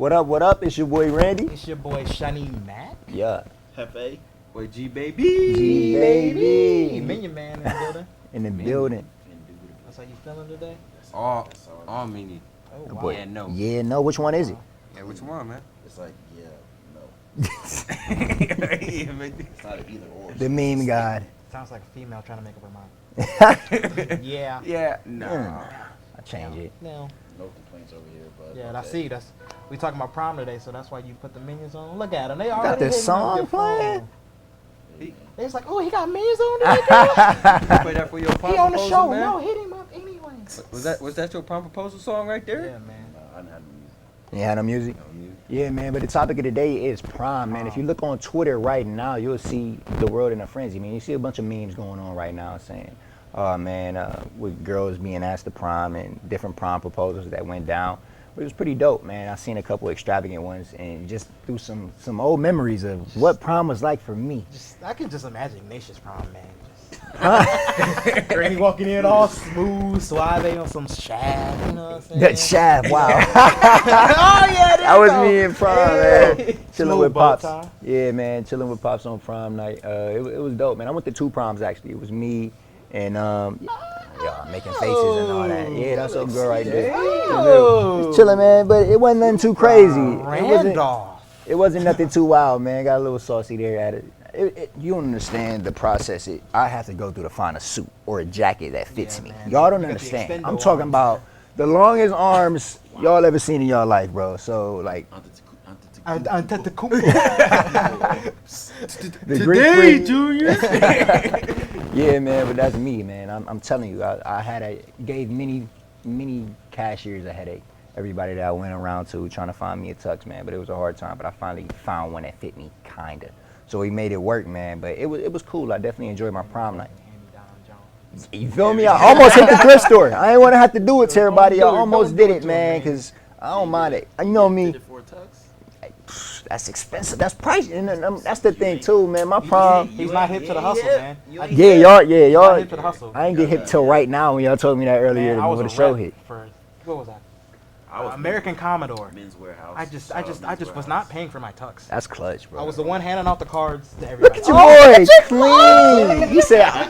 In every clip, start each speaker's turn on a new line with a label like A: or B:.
A: What up, what up? It's your boy Randy.
B: It's your boy Shani Mac.
A: Yeah.
C: Hefe.
D: Boy G baby.
A: G baby.
B: Minion Man in the building.
A: In the building.
B: That's how you feeling today?
D: All mini.
B: Oh,
A: That
B: wow.
A: boy-
D: Yeah, no.
A: Yeah, no. Which one is it?
D: Yeah, which one, man?
C: It's like, yeah, no.
D: Yeah, man.
C: It's not an either or.
A: The meme god.
B: Sounds like a female trying to make up her mind. Yeah.
D: Yeah, no.
A: I change it.
B: No.
C: No complaints over here, but.
B: Yeah,
C: okay.
B: that's we talking about prom today, so that's why you put the minions on. Look at them. They
A: got
B: already
A: the
B: hitting up
A: song
B: your
A: playing?
B: phone.
C: Hey,
B: They was like, oh, he got minions on today, girl.
D: You play that for your prom
B: He on the
D: proposal,
B: show.
D: man?
B: No, hit him up anyway.
D: Was that your prom proposal song right there?
B: Yeah, man.
C: no, I didn't have no music.
A: You had no music?
D: No, you.
A: Yeah, man. But the topic of the day is prom, man. If you look on Twitter right now, you'll see the world in a frenzy. I mean, you see a bunch of memes going on right now saying, oh, man, with girls being asked to prom and different prom proposals that went down. But it was pretty dope, man. I seen a couple extravagant ones and just through some old memories of what prom was like for me.
B: I can just imagine Ignatius prom, man. Granny walking in all smooth, suave on some shaft, you know what I'm saying?
A: That shaft, wow.
B: Oh yeah,
A: That was me in prom, man. Chilling
B: Smooth
A: with
B: bow
A: pops.
B: tie.
A: Yeah, man, chilling with pops on prom night. It was dope, man. I went to 2 proms actually. It was me and yeah, making faces and all that. Yeah, that's a girl right there. Just chilling, man. But it wasn't nothing too crazy.
B: Randolph.
A: It wasn't nothing too wild, man. Got a little saucy there at it. You don't understand the process. I have to go through to find a suit or a jacket that fits
B: Yeah,
A: me.
B: man.
A: Y'all don't
B: You got the
A: understand.
B: extendo
A: I'm talking
B: arms.
A: about the longest arms y'all ever seen in y'all life, bro. So like
B: Antetokounmpo.
A: the Greek freak.
D: Junior.
A: Yeah, man, but that's me, man. I'm telling you, I gave many cashiers a headache. Everybody that I went around to trying to find me a tux, man. But it was a hard time. But I finally found one that fit me, kinda. So we made it work, man. But it was cool. I definitely enjoyed my prom night. You feel me? I almost hit the thrift store. I ain't want to have to do it to everybody. I almost did it, man, because I don't mind it. You know me.
C: Did it for a tux?
A: That's expensive. That's pricey. And that's the thing, too, man. My prom.
B: He's not hip to the hustle, man.
A: Yeah, y'all.
B: Not hip to the hustle.
A: I ain't get hip till right now when y'all told me that earlier
B: Man, I was
A: before
B: a
A: the show
B: rep
A: hit.
B: for what was that?
C: I was
B: American Commodore.
C: Men's Warehouse.
B: I just was not paying for my tux.
A: That's clutch, bro.
B: I was the one handing out the cards to everybody.
A: Look at your boy, clean. He said, I'm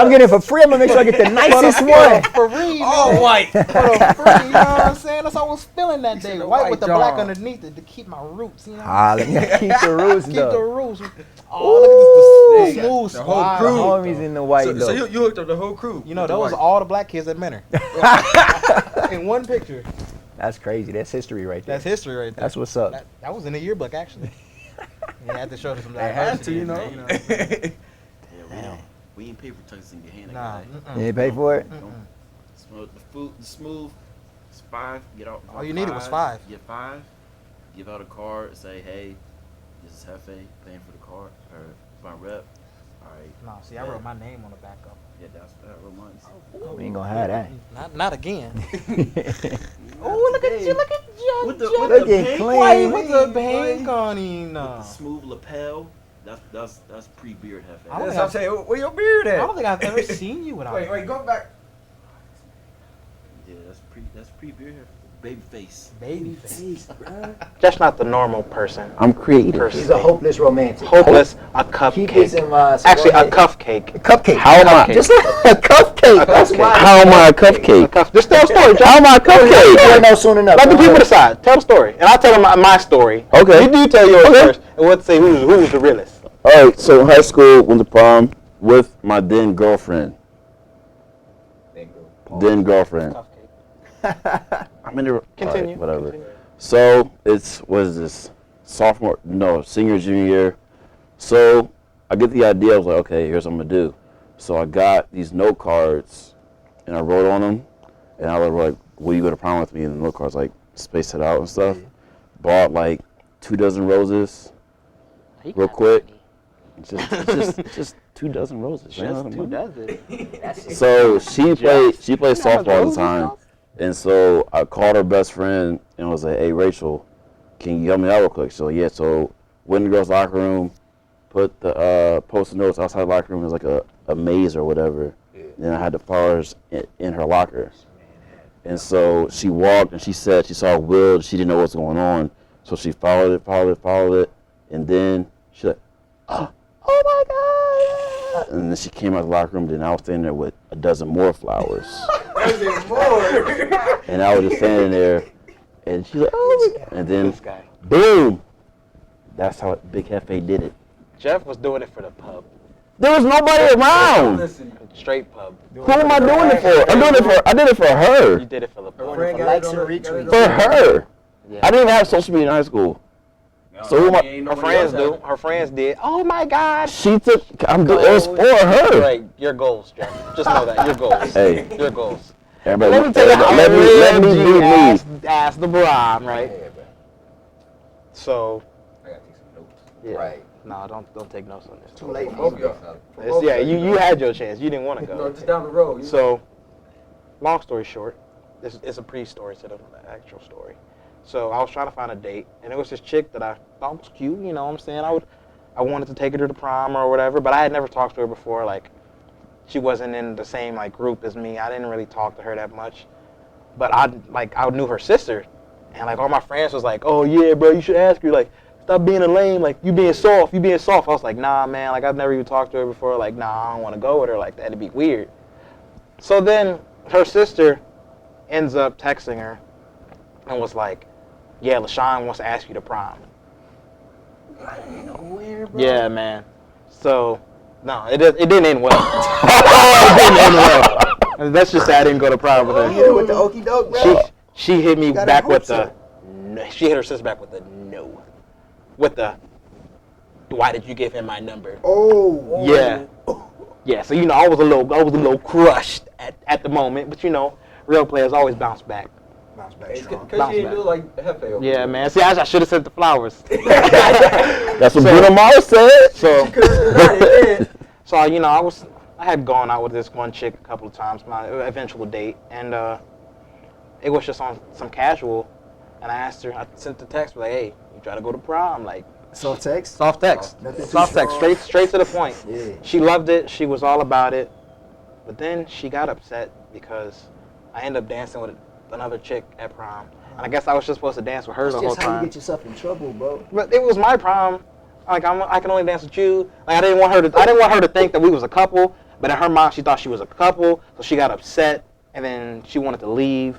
A: getting it for free. I'm gonna make sure I get the nicest one.
B: For free, man.
D: All white.
B: For the free, you know what I'm saying? That's how I was feeling that day.
D: said the
B: White
D: white
B: with the black
D: John.
B: underneath it to keep my roots, you know?
A: Ah, let me keep the roots,
B: Keep the
A: though.
B: roots. Oh, look at this smooth
D: The whole
B: squad.
D: crew.
A: Homies in the white,
D: So
A: though.
D: you hooked up the whole crew.
B: You know,
D: with the
B: those
D: white.
B: are all the black kids at Menor. In one picture.
A: That's crazy. That's history right there.
B: That's history right there.
A: That's what's up.
B: That was in the yearbook, actually. You had to show some
D: They had to,
B: diversity.
D: you know.
B: what I'm saying?
C: Yeah, we ain't pay for tuxes in Gehenna,
B: Nah.
C: guy.
A: You didn't pay for it?
C: The food, the smooth. It's 5. Get out.
B: All you needed was 5.
C: Get 5. Give out a card. Say, hey, this is Hefe paying for the card or my rep. All right.
B: No, see, I wrote my name on the back of
C: Yeah, that's that reminds.
A: We ain't gonna have that.
B: Not again. Oh, look at you, look at you.
C: With the
A: Looking
C: pink
A: clean.
B: White
C: white
B: with the pink on him.
C: with the smooth lapel. That's pre-beard Hefe.
B: I don't
D: That's
B: think
D: what I'm saying. Where your beard
B: I
D: at?
B: don't think I've ever seen you without.
D: Wait, go back.
C: Yeah, that's pre-beard Hefe. Baby face.
B: Baby face.
E: Just not the normal person.
A: I'm creative. He's a hopeless romantic.
E: Hopeless, a
A: Keep this
E: cupcake.
A: in mind. So
E: Actually,
A: go
E: a
A: ahead.
E: cupcake.
A: Cupcake.
E: How am I?
A: Just like a cupcake. That's why.
E: How am I a cupcake? Just tell a story. How am I a cupcake?
A: You know soon enough.
E: Let the
A: Go
E: people
A: ahead.
E: decide. Tell the story, and I'll tell them my story.
F: Okay.
E: You tell yours first, and we'll say who's the realest.
F: All right, so high school went to prom with my then girlfriend. Then girlfriend. I'm in the
E: Continue.
F: whatever.
E: Continue.
F: So what is this? Senior, junior year. So I get the idea. I was like, okay, here's what I'm gonna do. So I got these note cards, and I wrote on them, and I was like, will you go to prom with me? And the note cards like spaced it out and stuff. Bought like 2 dozen roses, real quick. Just 2 dozen roses. man. So she played softball all the time, and so I called her best friend and was like, "Hey Rachel, can you help me out real quick?" So yeah, so went in the girls' locker room, put the post-it notes outside the locker room. It was like a maze or whatever. Then I had the flowers in her locker. And so she walked and she said she saw Will. She didn't know what's going on. So she followed it. And then she like, oh my God. And then she came out of the locker room. Then I was standing there with a dozen more flowers. And I was just standing there. And she's like, oh my God. And then, boom. That's how Big Hefe did it.
B: Jeff was doing it for the pub.
F: There was nobody around.
B: Straight pub.
F: Who am I doing it for? I did it for her.
B: You did it for the pub.
A: For likes and retweets.
F: For her.
B: Yeah.
F: I didn't even have social media in high school. So who am I?
B: Her friends do. Her friends did. Oh my God.
F: She took. It was for her.
B: Right. Your goals, Jeff. Just know that. Your goals.
F: Hey.
B: Your goals.
F: Everybody,
B: Let me tell you how
F: let me be me.
B: ask the Brom, right? So.
D: I gotta take some notes.
B: Yeah.
A: Right.
B: No, don't take notes on this.
A: Too late for
D: Both
A: you.
D: y'all.
B: Yeah, you had your chance. You didn't want to go.
D: No, just down the road. You know.
B: So, long story short, it's a pre-story to the actual story. So I was trying to find a date, and it was this chick that I thought was cute. You know what I'm saying? I wanted to take her to the prom or whatever, but I had never talked to her before. Like, she wasn't in the same like group as me. I didn't really talk to her that much. But I knew her sister, and like all my friends was like, "Oh yeah, bro, you should ask her. Like, stop being a lame. Like, you being soft. I was like, nah, man. Like, I've never even talked to her before. Like, nah, I don't want to go with her like that. It'd be weird. So then her sister ends up texting her and was like, yeah, LaShawn wants to ask you to prom. Yeah, man. So, no, it didn't end well. It didn't end well. Let's just say I didn't go to prom with her.
A: You hit her with the okie doke, bro.
B: She hit me
A: Got
B: back
A: her
B: with
A: hopes
B: the. She hit her sister back with the no. With the. Why did you give him my number?
A: Oh.
B: Yeah. Yeah. So I was a little crushed at the moment, but real players always bounce back.
A: Bounce back strong.
D: Because she didn't do like Hefe over
B: Yeah,
D: there.
B: man. See, I should have sent the flowers.
F: That's what Bruno Mars said.
B: So I had gone out with this one chick a couple of times, my eventual date, and it was just on some casual, and I asked her, I sent the text like, hey, you try to go to prom, like.
A: Soft text?
B: Soft text.
A: Nothing too
B: Soft text.
A: strong.
B: Straight to the point.
A: Yeah.
B: She loved it. She was all about it. But then she got upset because I ended up dancing with another chick at prom. And I guess I was just supposed to dance with her
A: That's
B: the whole
A: just how you
B: time.
A: get yourself in trouble, bro.
B: But it was my prom. Like I can only dance with you. Like I didn't want her to think that we was a couple. But in her mind, she thought she was a couple. So she got upset, and then she wanted to leave.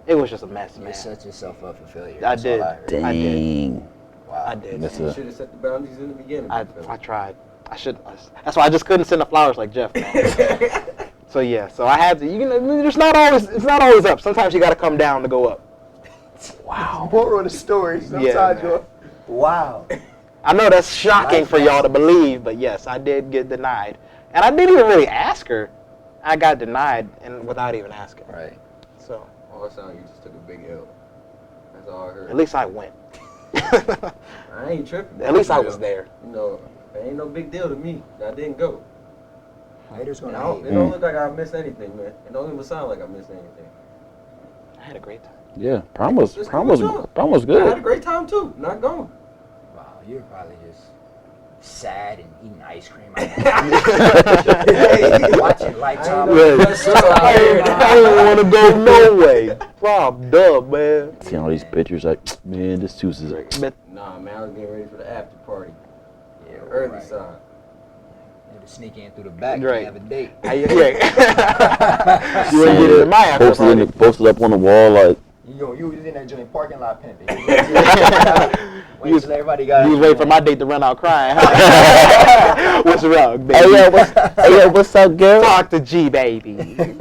B: It was just a mess, man.
A: You set yourself up for failure.
B: I
A: That's
B: did.
A: all I heard.
F: Dang.
A: Wow.
B: I did.
F: That's
D: You should have set the boundaries in the beginning.
B: I tried. I should. That's why I just couldn't send the flowers like Jeff, man. So yeah. So I had to. It's not always up. Sometimes you got to come down to go up.
A: Wow. Moral of the story. Sometimes
B: Yeah,
A: you're. Wow.
B: I know that's shocking
A: Life
B: for y'all to
A: lessons.
B: believe, but yes, I did get denied, and I didn't even really ask her. I got denied, and without even asking.
A: Right.
B: So
D: Oh, it sounded like you just took a big L. That's all I heard.
B: at least I went.
D: I ain't tripping.
B: At least I was there.
D: It ain't no big deal to me. I didn't go.
A: Haters
D: It
A: gonna
D: don't,
A: hate.
D: it don't look like I missed anything, man. It don't even sound like I missed anything.
B: I had a great time.
F: Yeah, prom was
D: Just
F: good.
D: I had a great time too. Not going.
A: Wow, you're probably just sad and eating ice cream. Watching Lifetime.
B: I didn't want to go no way. Prom, dub, man.
F: Seeing all these pictures, like, man, this too is
B: But
D: Nah, man, I was getting ready for the after party.
A: Yeah,
D: Early
A: right.
D: side.
A: You to sneak in through the back
B: Right.
A: and have a date.
B: you ain't get into my after party.
F: posted up on the wall, like,
A: You was in that joint parking lot pimping. Wait till everybody got.
B: You was waiting for my date to run out crying. Huh? What's wrong, baby?
F: hey, yo, what's up, girl?
B: Talk to G, baby.
D: You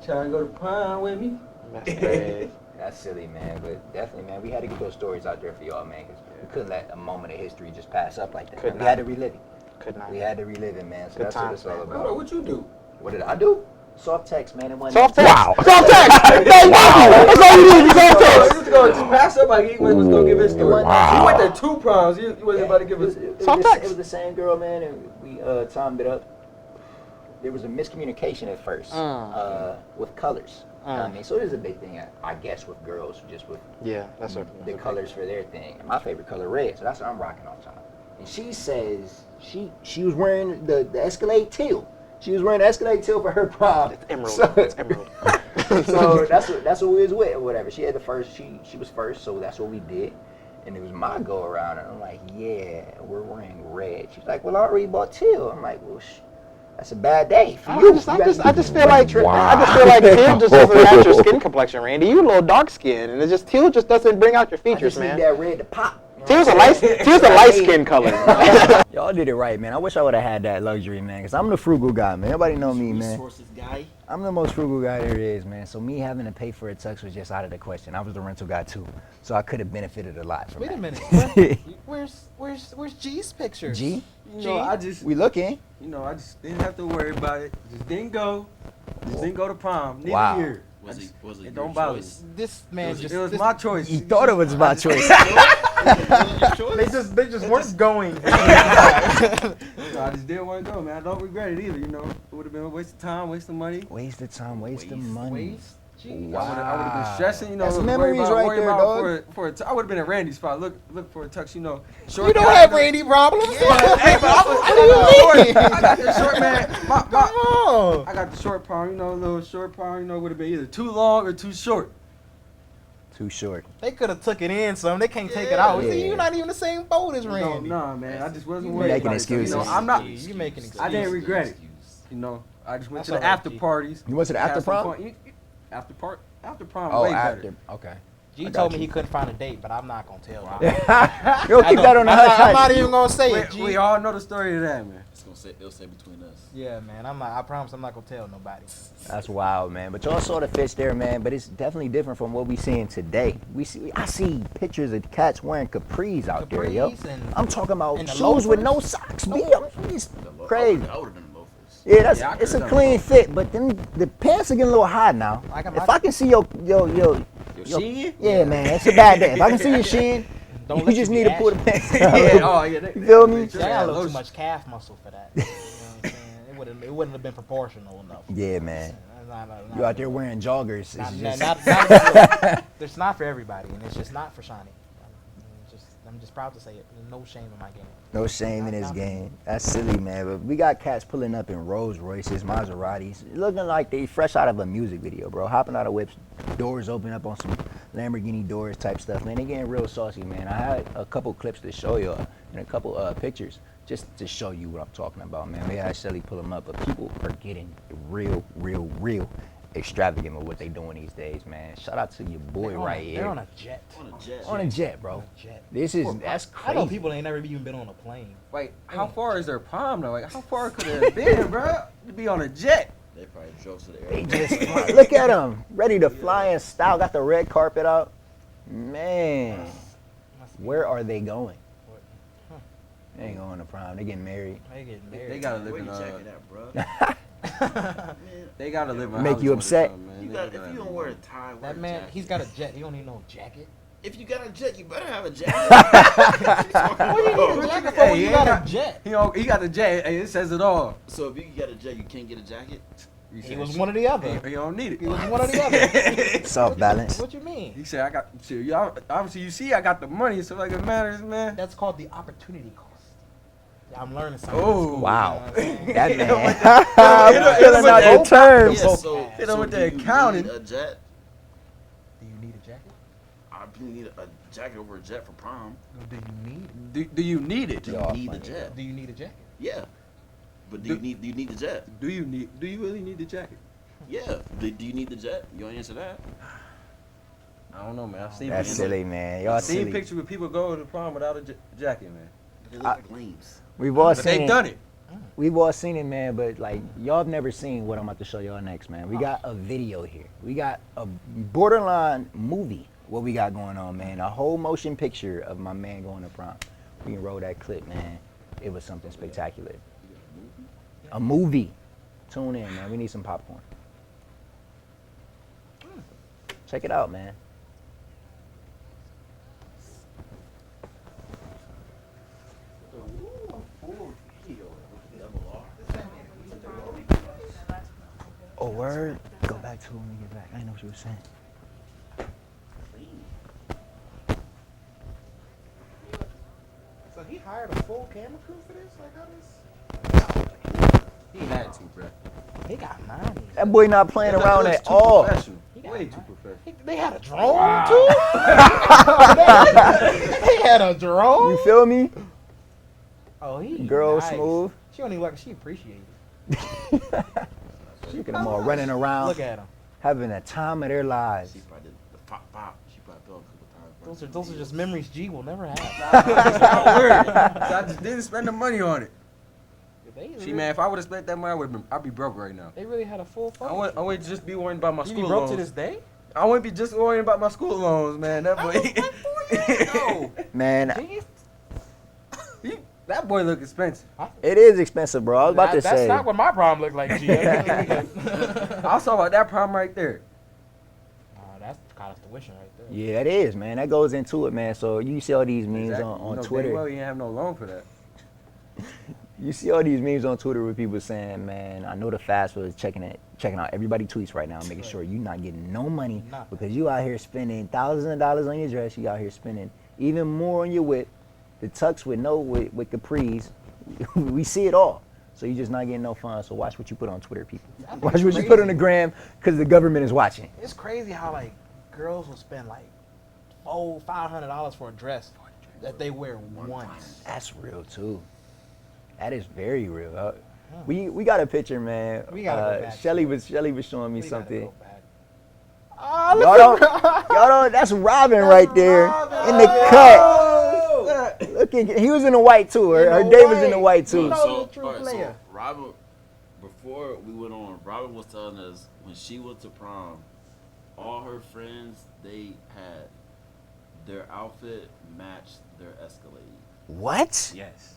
D: trying to go to prom with me?
B: That's crazy.
A: That's silly, man. But definitely, man, we had to get those stories out there for y'all, man, because we couldn't let a moment of history just pass up like that.
B: Could
A: We
B: not.
A: had to relive it.
B: Could not.
A: We had to relive it, man. So
B: Good
A: that's what
B: times,
A: it's all
B: man.
A: about.
D: Bro, what you do?
A: What did I do? Soft text, man. It wasn't
B: Soft text.
F: Wow.
B: Soft text. Thank you. That's all you need. Soft text.
D: Just pass up like he was gonna give his story.
F: Wow.
D: You went there 2 proms. You wasn't about to give us.
A: It
B: Soft
A: was
B: text.
A: it was the same girl, man, and we timed it up. There was a miscommunication at first with colors. You know what I mean? So it is a big thing, I guess, with girls, just with
B: Yeah, that's a
A: the colors for their thing. And my favorite color, red, so that's what I'm rocking all the time. And she says she was wearing the Escalade teal. She was wearing Escalade teal for her prom.
B: It's emerald.
A: So-
B: It's emerald.
A: So that's what we was with or whatever. She had the first. She was first, so that's what we did. And it was my go around, and I'm like, yeah, we're wearing red. She's like, well, I already bought two. I'm like, well, that's a bad day for you.
B: I just feel like teal just doesn't match your skin complexion, Randy. You a little dark skin, and teal just doesn't bring out your
A: I
B: features,
A: just
B: man.
A: need that red to pop.
B: Teal's a light skin color.
A: Y'all did it right, man. I wish I would have had that luxury, man, because I'm the frugal guy, man. Everybody know me, man.
C: Resources guy.
A: I'm the most frugal guy there is, man. So me having to pay for a tux was just out of the question. I was the rental guy too, so I could have benefited a lot from
G: Wait
A: that.
G: a minute. Where's G's picture?
A: G,
H: You know, I just,
A: we looking.
H: you know, I just didn't have to worry about it. Just didn't go. Just didn't go to prom. Neither
A: Wow.
H: year.
C: Was it
H: It
C: your
H: don't bother me.
C: choice?
G: This man
H: It was my choice.
A: He thought it was my choice.
B: They just weren't going.
H: No, I just didn't want to go, man. I don't regret it either. You know, it would have been a waste of time, waste of money.
A: Waste of time, waste of money.
H: I would have been stressing, you know.
A: That's
H: worry
A: memories
H: about,
A: right
H: worry
A: there,
H: about
A: dog.
H: I would have been at Randy's spot. Look for a tux, you know. Short
G: You don't
H: guy,
G: have
H: you know.
G: Randy problems.
H: Hey, but I got the short man.
G: Come on.
H: I got the short palm, you know, a little short palm, you know, would have been either too long or too short.
A: Too short.
G: They could have took it in some. They can't take it out.
A: Yeah.
G: See, you're not even the same boat as
H: No,
G: Randy.
H: nah, man. I just wasn't
G: You
H: worried
A: making
H: about it. So,
A: excuses.
H: You know, I'm not.
G: You making excuses.
H: I didn't regret it. You know, I just went
G: That's
H: to the
G: all right,
H: after
G: G.
H: parties.
A: You went to the
H: had
A: after
H: some
A: prom?
H: fun. After prom,
A: Oh,
H: way
A: after.
H: better.
A: Okay.
G: G
A: I got
G: told me
A: you.
G: he couldn't find a date, but I'm not gonna tell.
A: You'll
G: I
A: keep
G: know.
A: that on the
G: I'm
A: hush
G: not, I'm not
A: hush.
G: even gonna say it, G.
H: We all know the story of that, man.
C: It'll say between us.
G: Yeah, man. I promise I'm not gonna tell nobody.
A: That's wild, man. But y'all saw the fish there, man. But it's definitely different from what we seeing today. I see pictures of cats wearing capris out there, yo.
G: Capris and-
A: I'm talking about
G: and the
A: shoes with no
G: loafers?
A: socks, B. It's crazy.
C: I would have done the loafers.
A: Yeah,
H: Yeah, I
A: it's a
H: could've done
A: clean fit, but then the pants are getting a little high now.
G: I got
A: If
G: my-
A: I can see your
H: shin?
A: yeah, man, it's a bad day. If I can see your shin,
G: Don't
A: you
G: let
A: just
G: you
A: need
G: be
A: to pull the
G: ashy.
A: pants
H: Yeah,
A: down.
H: oh yeah.
A: You feel me?
G: See, I got a little too much calf muscle for that. You know what I'm saying? It wouldn't have been proportional enough.
A: Yeah, man.
G: Not-
A: You out there wearing joggers. It's
G: Not,
A: just,
G: it's not for everybody, and it's just not for Shawnee. I'm just proud to say it. There's no shame in my game.
A: no shame in this game. That's silly, man. But we got cats pulling up in Rolls Royces, Maseratis, looking like they fresh out of a music video, bro. Hopping out of whips, doors open up on some Lamborghini doors type stuff, man. They getting real saucy, man. I had a couple clips to show y'all and a couple pictures just to show you what I'm talking about, man. We had Shelly pull them up, but people are getting real extravagant with what they doing these days, man. Shout out to your boy right here.
G: They're on a jet.
C: On a jet.
A: On a jet, bro.
G: Jet.
A: That's
G: I know
A: crazy.
G: people ain't never even been on a plane.
H: Wait, how far is their prom though? Like, how far could it have been, bro? To be on a jet.
C: They probably drove to the
A: They
C: airport.
A: just fly. Look at them, ready to fly in style. Got the red carpet out. Man, where are they going? They ain't going to prom. They getting married.
G: They getting
H: They
G: married.
H: gotta
C: Where
H: live
C: you
H: in
C: jacket at, bro? Man,
H: They gotta live in
A: Make you
H: Hollywood or
A: upset?
H: something, man.
C: you
H: They
C: got, if
H: gotta
C: you
H: have
C: don't wear a tie, wear
G: That
C: a
G: man,
C: jacket.
G: he's got a jet. He don't need no jacket.
C: If you got a jet, you better have a jacket.
G: What do you need a jacket for when
H: he
G: you
H: ain't
G: got
H: got-
G: a jet?
H: He got the jet. Hey, it says it all.
C: So if you got a jet, you can't get a jacket?
G: He was one or the other.
H: He don't need
G: He
H: it.
G: was one or the other.
A: Soft balance.
G: What you mean?
H: He said, I got, shit, y'all, obviously you see I got the money, so like it matters, man.
G: That's called the opportunity cost. I'm learning something.
H: Oh,
A: Wow.
G: You know what I'm saying?
A: That man.
H: hit
A: I'm
H: him
A: feeling
H: with
A: out
H: that
A: the terms.
C: Yeah, so,
G: Hit
H: him with
C: do
H: the
C: you
H: accounting.
C: need a jet?
G: Do you need a jacket?
C: I really need a jacket over a jet for prom.
G: Or do you need it?
H: do you need it?
C: Do you
A: Y'all
C: need the
A: funny.
C: jet?
G: Do you need a jacket?
C: Yeah. But do you need the jet?
H: Do you really need the jacket?
C: Yeah. Do you need the jet? You don't answer that.
H: I don't know, man. I've seen
A: That's
H: pictures-
A: silly, man. Y'all
H: I've seen
A: silly.
H: pictures where people go to the prom without a jacket, man.
C: They look like lames.
A: We've all
H: But
A: seen
H: they've
A: it.
H: done it.
A: We've all seen it, man, but like y'all have never seen what I'm about to show y'all next, man. We got a video here. We got a borderline movie. What we got going on, man? A whole motion picture of my man going to prom. We can roll that clip, man. It was something spectacular. A movie. Tune in, man. We need some popcorn. Check it out, man. Oh, word? Go back to it when we get back. I didn't know what you were saying.
G: So he hired a full camera crew for this? Like how this?
H: He ain't that too, bro.
G: He got 90.
A: That boy not playing
H: That
A: around
H: looks
A: at
H: too
A: all.
H: professional.
G: He got
H: Way
G: 90.
H: too professional.
G: They had a drone too. They had a drone.
A: You feel me?
G: Oh, he
A: Girl
G: nice.
A: smooth.
G: She don't even like. She appreciated it.
A: Look at them all running around,
G: Look at him.
A: having a time of their lives.
C: She probably did the pop pop. She probably fell a couple times.
G: Those are just memories G will never have.
H: Not worried. So I just didn't spend the money on it. See, man, if I would have spent that money, I'd be broke right now.
G: They really had a full phone.
H: I wouldn't just be worrying about my
G: You
H: school
G: be broke
H: loans.
G: to this day?
H: I wouldn't be just worrying about my school loans, man. That boy,
A: Man,
G: Jeez.
H: that boy look expensive.
A: it is expensive, bro. I was about to
G: That's
A: say.
G: not what my problem looked like, G.
H: I saw about that problem right there.
G: That's college tuition right there.
A: Yeah, that is, man. That goes into it, man. So you see all these memes
H: Exactly.
A: on
H: You know,
A: Twitter.
H: dang well, you ain't have no loan for that.
A: You see all these memes on Twitter with people saying, man, I know the fast food is checking out everybody tweets right now, making sure you're not getting no money
G: Nah.
A: because you out here spending thousands of dollars on your dress. You out here spending even more on your whip, the tux with capris. We see it all. So you're just not getting no fun. So watch what you put on Twitter, people. Watch what you put on the gram because the government is watching.
G: It's crazy how like girls will spend like $500 for a dress that they wear once.
A: That's real too. That is very real. We got a picture, man.
G: We gotta go back.
A: Shelly was showing me
G: We gotta
A: something.
G: go back. Oh,
A: Y'all
G: look at
A: don't. That's Robin right there in the cut. Look, he was in the white too. Her day was in the white too.
G: know the true player.
C: Robin, before we went on, Robin was telling us when she went to prom, all her friends, they had their outfit matched their Escalade.
A: What?
H: Yes.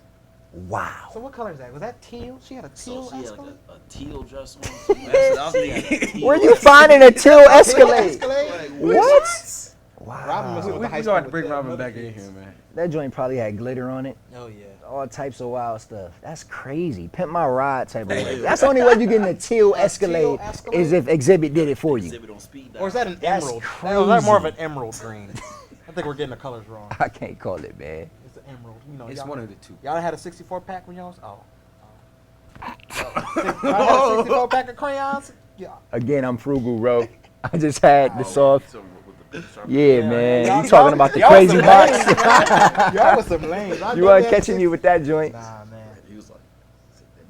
A: Wow.
G: So what color is that? Was that teal? She had a teal
C: So she had
G: Escalade?
C: like a teal dress on. Teal.
A: Where you finding a teal Escalade?
G: Escalade?
A: What? Wow.
G: Robin must
H: We
G: went to high
H: gonna
G: school
H: have to bring
G: with the
H: Robin
G: other
H: back in
G: kids.
H: here, man.
A: That joint probably had glitter on it.
G: Oh yeah.
A: All types of wild stuff. That's crazy. Pimp my ride type of way. That's the only way you getting a teal Escalade
G: Escalade?
A: is if Exhibit did it for you.
C: Exhibit on speed dial.
G: Or is that an
A: That's
G: emerald?
A: crazy.
G: Or is that more of an emerald green? I think we're getting the colors wrong.
A: I can't call it, man.
G: It's an emerald. You know,
H: It's
G: y'all,
H: one of the two.
G: y'all had a 64 pack when y'all was y'all had a 64 pack of crayons? Yeah.
A: Again, I'm frugal, bro. I just had the soft.
C: So with the Sharpie.
A: Yeah, man.
G: Y'all-
A: You talking about the
G: y'all
A: crazy
G: some
A: box?
G: lames, y'all was some lames.
A: You weren't catching me with that joint.
G: Nah, man.
C: He was like,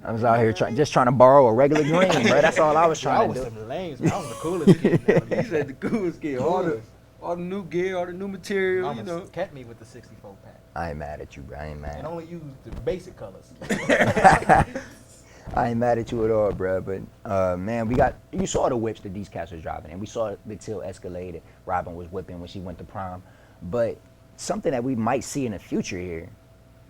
A: I was out here just trying to borrow a regular green, bro. That's all I was
G: Y'all
A: trying
G: was
A: to do.
G: some lames. Man. I was the coolest kid.
H: He said the coolest kid. All the new gear, all the new material,
G: Mama
H: you know.
G: kept me with the 64 pack
A: I ain't mad at you, bro. I ain't
G: and
A: mad.
G: only used the basic colors.
A: I ain't mad at you at all, bro. But man, you saw the whips that these cats was driving, and we saw the teal Escalade that Robin was whipping when she went to prom. But something that we might see in the future here,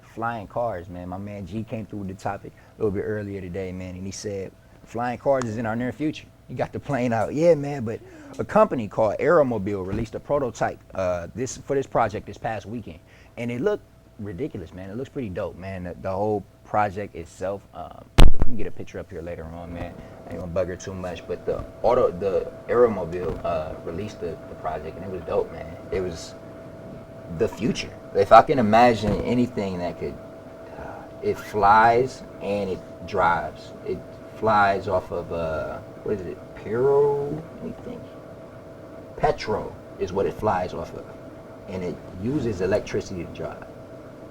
A: flying cars, man. My man G came through with the topic a little bit earlier today, man, and he said flying cars is in our near future. He got the plane out, yeah, man. But a company called Aeromobile released a prototype for this project this past weekend, and it looked ridiculous, man. It looks pretty dope, man. The whole project itself. We can get a picture up here later on, man. I ain't gonna bug her too much, but the Aeromobile released the project, and it was dope, man. It was the future. If I can imagine anything that could, it flies and it drives. It flies off of what is it? Petrol is what it flies off of, and it uses electricity to drive.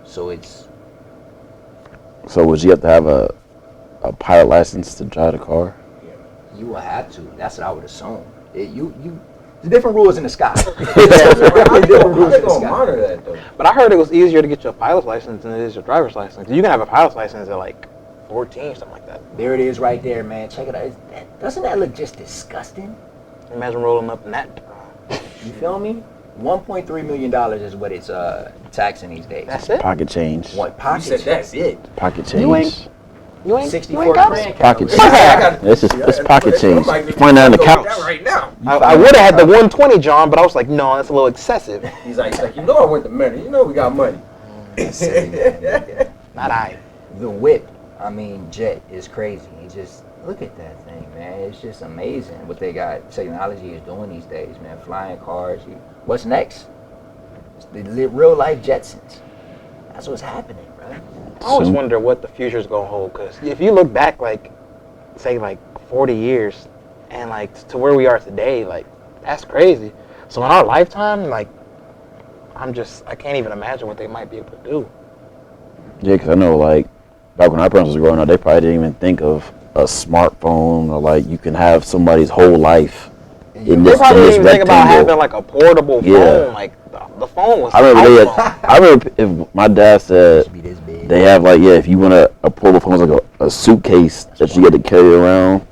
A: So it's.
F: So would you have to have a pilot license to drive the car?
A: You will have to. That's what I would assume. There's different rules in the sky.
D: How they gonna monitor that though?
B: But I heard it was easier to get your pilot's license than it is your driver's license. You can have a pilot's license at like 14, something like that.
A: There it is right there, man. Check it out. Doesn't that look just disgusting?
B: Imagine rolling up in that.
A: You feel me? $1.3 million is what it's taxing these days.
B: That's it?
F: Pocket change.
A: What
D: You
A: pocket?
D: said that's it.
F: Pocket
B: You
F: change.
B: ain't- You ain't
A: 64
B: got
A: grand.
F: Pocket
A: Cali.
F: change. This is pocket change. Find that on the couch.
D: Right now.
B: I would have had the 120, John, but I was like, no, that's a little excessive.
D: He's like, you know I went to money. You know we got money.
A: That's silly, man.
B: Not I.
A: The whip, jet is crazy. Look at that thing, man. It's just amazing what they got. Technology is doing these days, man. Flying cars. What's next? It's the real life Jetsons. That's what's happening, bro.
B: I always
F: Soon.
B: wonder what the future's gonna hold, because if you look back, like say like 40 years, and like to where we are today, like that's crazy. So in our lifetime, like I can't even imagine what they might be able to do.
F: Yeah, because I know, like, back when our parents was growing up, they probably didn't even think of a smartphone or, like, you can have somebody's whole life in
B: They
F: this,
B: probably
F: in
B: didn't
F: this
B: even think about having
F: rectangle.
B: like a portable
F: Yeah.
B: phone. Like the phone was.
F: I remember
B: iPhone.
F: I remember if my dad said
A: Should be this big.
F: they have, like, yeah, if you want a portable phone, it's like a suitcase that you get to carry around.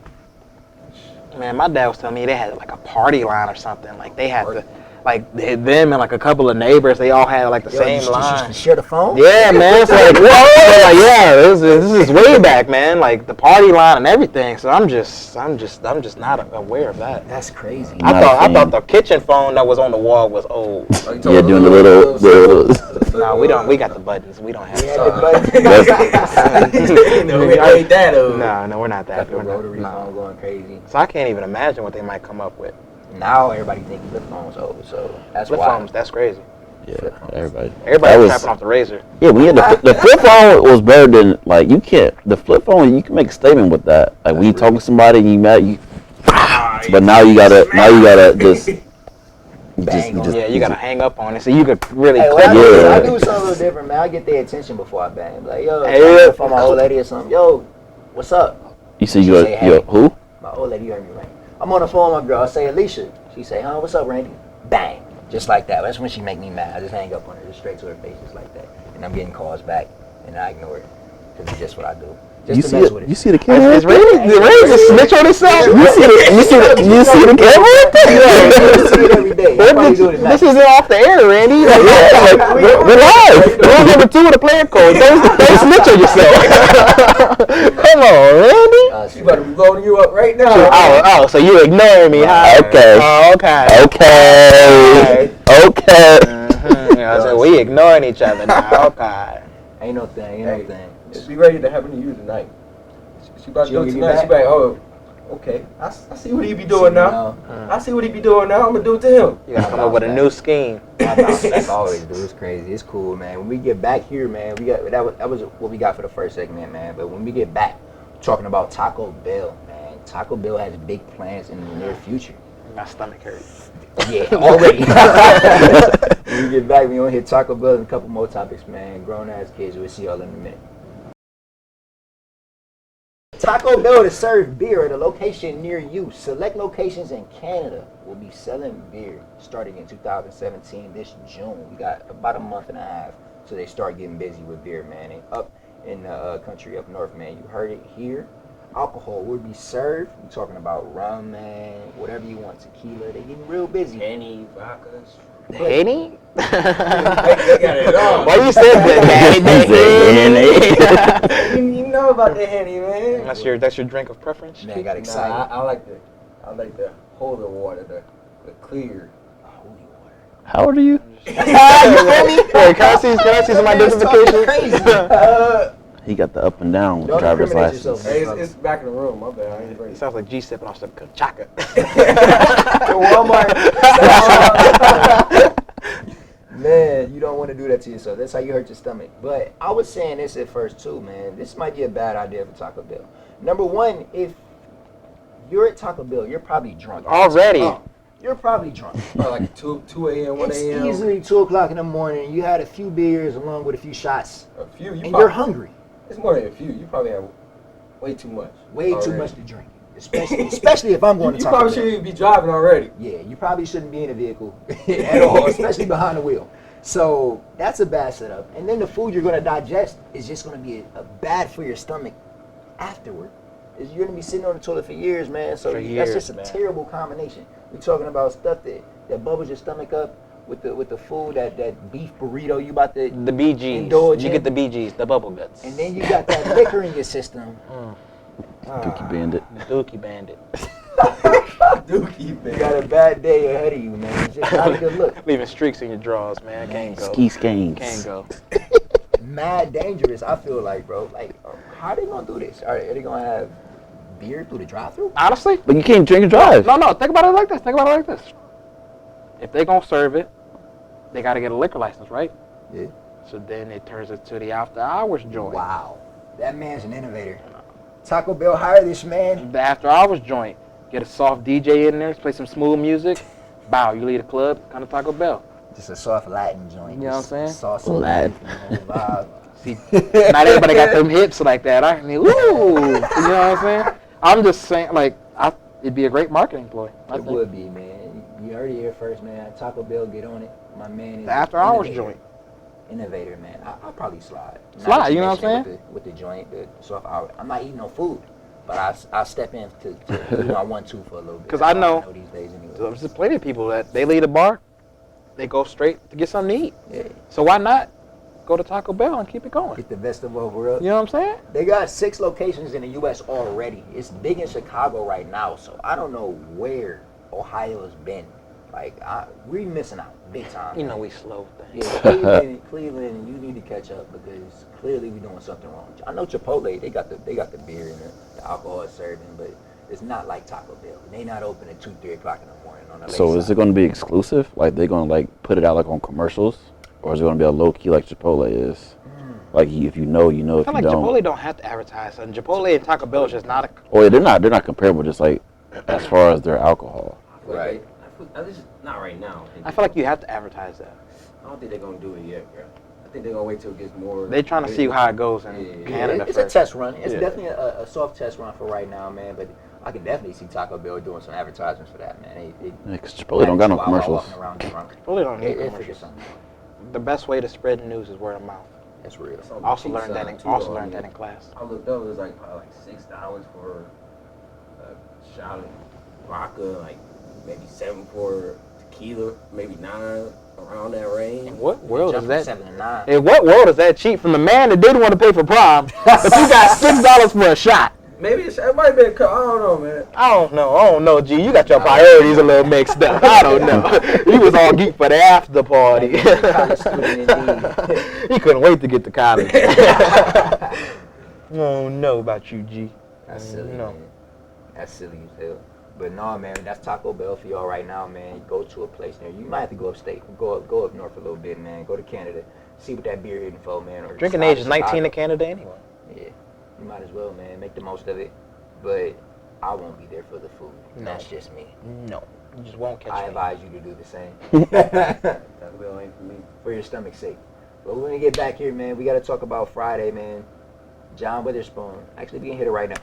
B: Man, my dad was telling me they had like a party line or something. Like they had to, like them and like a couple of neighbors, they all had like the
A: Yo,
B: same
A: you just used
B: line.
A: to share the phone?
B: Yeah, man. It's like, whoa. Like, yeah, this is way back, man. Like the party line and everything. So I'm just not aware of that.
A: That's crazy.
F: Not a
B: I thought
F: fan.
B: the kitchen phone that was on the wall was old.
F: Yeah, doing the little
B: No, we don't. We got the buttons. We don't have.
A: We had
B: that.
A: the button.
H: No, we ain't that old.
B: No, we're not
A: Got
B: that.
A: the
B: We're not,
A: rotary
B: no.
A: phone going crazy.
B: So I can't even imagine what they might come up with.
A: Now everybody thinks flip phones old, so that's
B: Flip
A: why.
B: phones, that's crazy.
F: Yeah, everybody.
B: Everybody
F: That
B: was
F: was-
B: trapping off the razor.
F: Yeah, we had the flip phone was better than, like, you can't, the flip phone, you can make a statement with that. Like, when you talk to somebody and you mad, you, but now you gotta just,
A: Bang on
B: Yeah, you gotta hang up on it so you could really
A: Hey,
B: click
A: when
B: it.
A: I do something a little different, man. I get their attention before I bang. Like, yo,
B: Hey,
A: if I'm my old lady or something, yo, what's up?
F: you see,
A: She say, hey.
F: who?
A: My old lady, you heard me right. I'm on the phone with my girl. I say, Alicia. She say, huh, what's up, Randy? Bang. Just like that. That's when she make me mad. I just hang up on her, just straight to her face, just like that. And I'm getting calls back, and I ignore it. Because it's just what I do. Just
F: You
A: to
F: see
A: mess
F: it?
A: with it.
F: You see the camera?
B: Is Randy just snitch on himself?
F: You see the camera?
A: You see it every day. I probably do it at night.
B: This isn't off the air, Randy.
F: We're live.
B: Rule number 2 of the player code. Don't snitch on yourself. Come on, Randy.
H: She about to be loading you up right now.
B: Oh, so you ignoring me, huh?
F: Okay.
B: Oh, okay.
F: Okay. Okay.
B: I said, we ignoring each other now. Okay.
A: Ain't no thing, ain't no thing.
H: She ready to happen to you tonight. She about to
A: She
H: go
A: gonna give me
H: tonight. She
A: back?
H: like, oh, okay. I see what he be doing now. I see what he be doing now. I'm gonna do it to him.
B: You gotta come up with a new scheme.
A: That's always do. It's crazy. It's cool, man. When we get back here, man, we got that was what we got for the first segment, man. But when we get back, talking about Taco Bell, man. Taco Bell has big plans in the near future.
B: My stomach hurts.
A: Yeah, already. When we get back, we gonna hit Taco Bell and a couple more topics, man. Grown ass kids. We'll see y'all in a minute. Taco Bell to serve beer at a location near you. Select locations in Canada will be selling beer starting in 2017 this June. We got about a month and a half so they start getting busy with beer, man. And up in the country up north, man, you heard it here. Alcohol will be served. We're talking about rum, man, whatever you want, tequila. They're getting real busy.
H: Henny, vodkas.
B: Henny?
H: They got it all.
B: Why you said that, Henny?
H: You know about the Henny, man.
B: That's your drink of preference?
A: Man, got excited.
H: Nah, I like the holy water, the clear.
A: Holy water.
F: How old are you?
B: Hey, can I see some identification?
A: Crazy.
F: He got the up and down
A: Don't
F: driver's
A: incriminate
F: license.
A: yourself.
H: Hey, it's back in the room. My bad. I ain't
B: It
H: ready.
B: sounds like G sipping off some chaka.
A: Walmart. Man, you don't want to do that to yourself. That's how you hurt your stomach. But I was saying this at first too, man. This might be a bad idea for Taco Bell. Number one, if you're at Taco Bell, you're probably drunk.
B: Already?
A: Oh, you're probably drunk.
H: Like 2 a.m., 1
A: It's
H: a.m.
A: easily 2 o'clock in the morning. You had a few beers along with a few shots,
H: A few.
A: and you're hungry.
H: It's more than a few. You probably have way too much.
A: Way too
H: already.
A: much to drink. Especially if I'm going to
H: You
A: Taco
H: probably
A: Bell.
H: shouldn't be driving already.
A: Yeah, you probably shouldn't be in a vehicle at all, especially behind the wheel. So that's a bad setup. And then the food you're going to digest is just going to be a bad for your stomach afterward. You're going to be sitting on the toilet for years, man. So
B: For
A: that's
B: years,
A: just a
B: man.
A: terrible combination. We're talking about stuff that bubbles your stomach up with the food, that beef burrito you about to
B: The BGs.
A: indulge
B: You
A: in.
B: get the BGs, the bubble guts.
A: And then you got that liquor in your system.
F: Dookie Bandit.
B: Dookie Bandit.
H: Dookie,
A: You
H: man.
A: got a bad day ahead of you, man. It's just not a good look.
B: Leaving streaks in your drawers, man. Can't go.
F: Ski skanks.
B: Can't go.
A: Mad dangerous, I feel like, bro. Like, how are they gonna do this? Are they gonna have beer through the drive-through?
B: Honestly?
F: But you can't drink and drive.
B: No. Think about it like this. If they gonna serve it, they gotta get a liquor license, right?
A: Yeah.
B: So then it turns into the after hours joint.
A: Wow, that man's an innovator. Taco Bell hire this man.
B: The after hours joint. Get a soft DJ in there, play some smooth music. Bow, you leave the club, come to Taco Bell.
A: Just a soft Latin joint.
B: You know what I'm saying?
A: Sauce
F: Latin.
A: vibe.
B: See, not everybody got them hips like that. I mean, ooh, you know what I'm saying? I'm just saying, like, it'd be a great marketing ploy.
A: It would be, man. You heard it here first, man. Taco Bell, get on it. My man is
B: The after hours joint.
A: Innovator, man. I'll probably slide.
B: Slide, you know what I'm saying?
A: With the joint, the soft hour. I'm not eating no food, but I'll step in to do my 1-2 for a little bit.
B: Because I know
A: these days anyway.
B: there's just plenty of people that they leave the bar, they go straight to get something to eat.
A: Yeah.
B: So why not go to Taco Bell and keep it going?
A: Get the best of both worlds.
B: You know what I'm saying?
A: They got 6 locations in the U.S. already. It's big in Chicago right now, so I don't know where Ohio has been. Like, we're missing out big time.
B: You know we slow things.
A: Yeah, Cleveland, you need to catch up because clearly we're doing something wrong. I know Chipotle, they got the beer and the alcohol is serving, but it's not like Taco Bell. They not open at 2-3 o'clock in the morning on the
F: So is it going to be exclusive? Like they going to like put it out like on commercials, or is it going to be a low key like Chipotle is? Like if you know, you know.
B: I
F: If
B: feel
F: you
B: like
F: don't,
B: Chipotle don't have to advertise something. Chipotle and Taco Bell is just not a.
F: oh yeah, they're not comparable. Just like as far as their alcohol.
A: Right.
D: At least not right now.
B: I feel like you have to advertise that.
D: I don't think they're gonna do it yet, bro. I think they're gonna wait till it gets more.
B: They're trying to see how it goes in
D: Yeah.
B: Canada
A: It's a
B: first.
A: test run. It's
B: Yeah.
A: definitely a soft test run for right now, man, but I can definitely see Taco Bell doing some advertisements for that, man.
F: Because Chipotle don't got no
A: While
F: commercials.
A: walking around drunk.
B: Chipotle don't need
A: They figure
B: commercials.
A: something out.
B: The best way to spread the news is word of mouth.
A: That's real.
B: I also learned that in class.
D: I looked up. It was like probably like $6 for a shot of vodka, like maybe 7 for tequila, maybe 9 around that range.
B: In what world is that?
A: 7 to 9.
B: In what world is that cheap? From the man that didn't want to pay for prom, but you got $6 for a shot.
D: Maybe it might be a cup. I don't know, man.
B: I don't know, G. You got your priorities a little mixed up. I don't know. He was all geek for the after party.
A: College student indeed.
B: He couldn't wait to get to college. I don't know about you, G.
A: That's silly,
B: No.
A: man. That's silly as hell. But no, man, that's Taco Bell for y'all right now, man. Go to a place there. You might have to go upstate. Go up north a little bit, man. Go to Canada. See what that beer hitting for, man. Or
B: Drinking
A: south
B: age is
A: of
B: 19
A: Chicago.
B: in Canada anyway.
A: Yeah, you might as well, man. Make the most of it. But I won't be there for the food.
B: No.
A: That's just me.
B: No, you just won't catch
A: I
B: me.
A: advise you to do the same
D: Taco Bell ain't for me.
A: for your stomach's sake. But we're gonna get back here, man. We got to talk about Friday, man. John Witherspoon. Actually, we can hit it right now.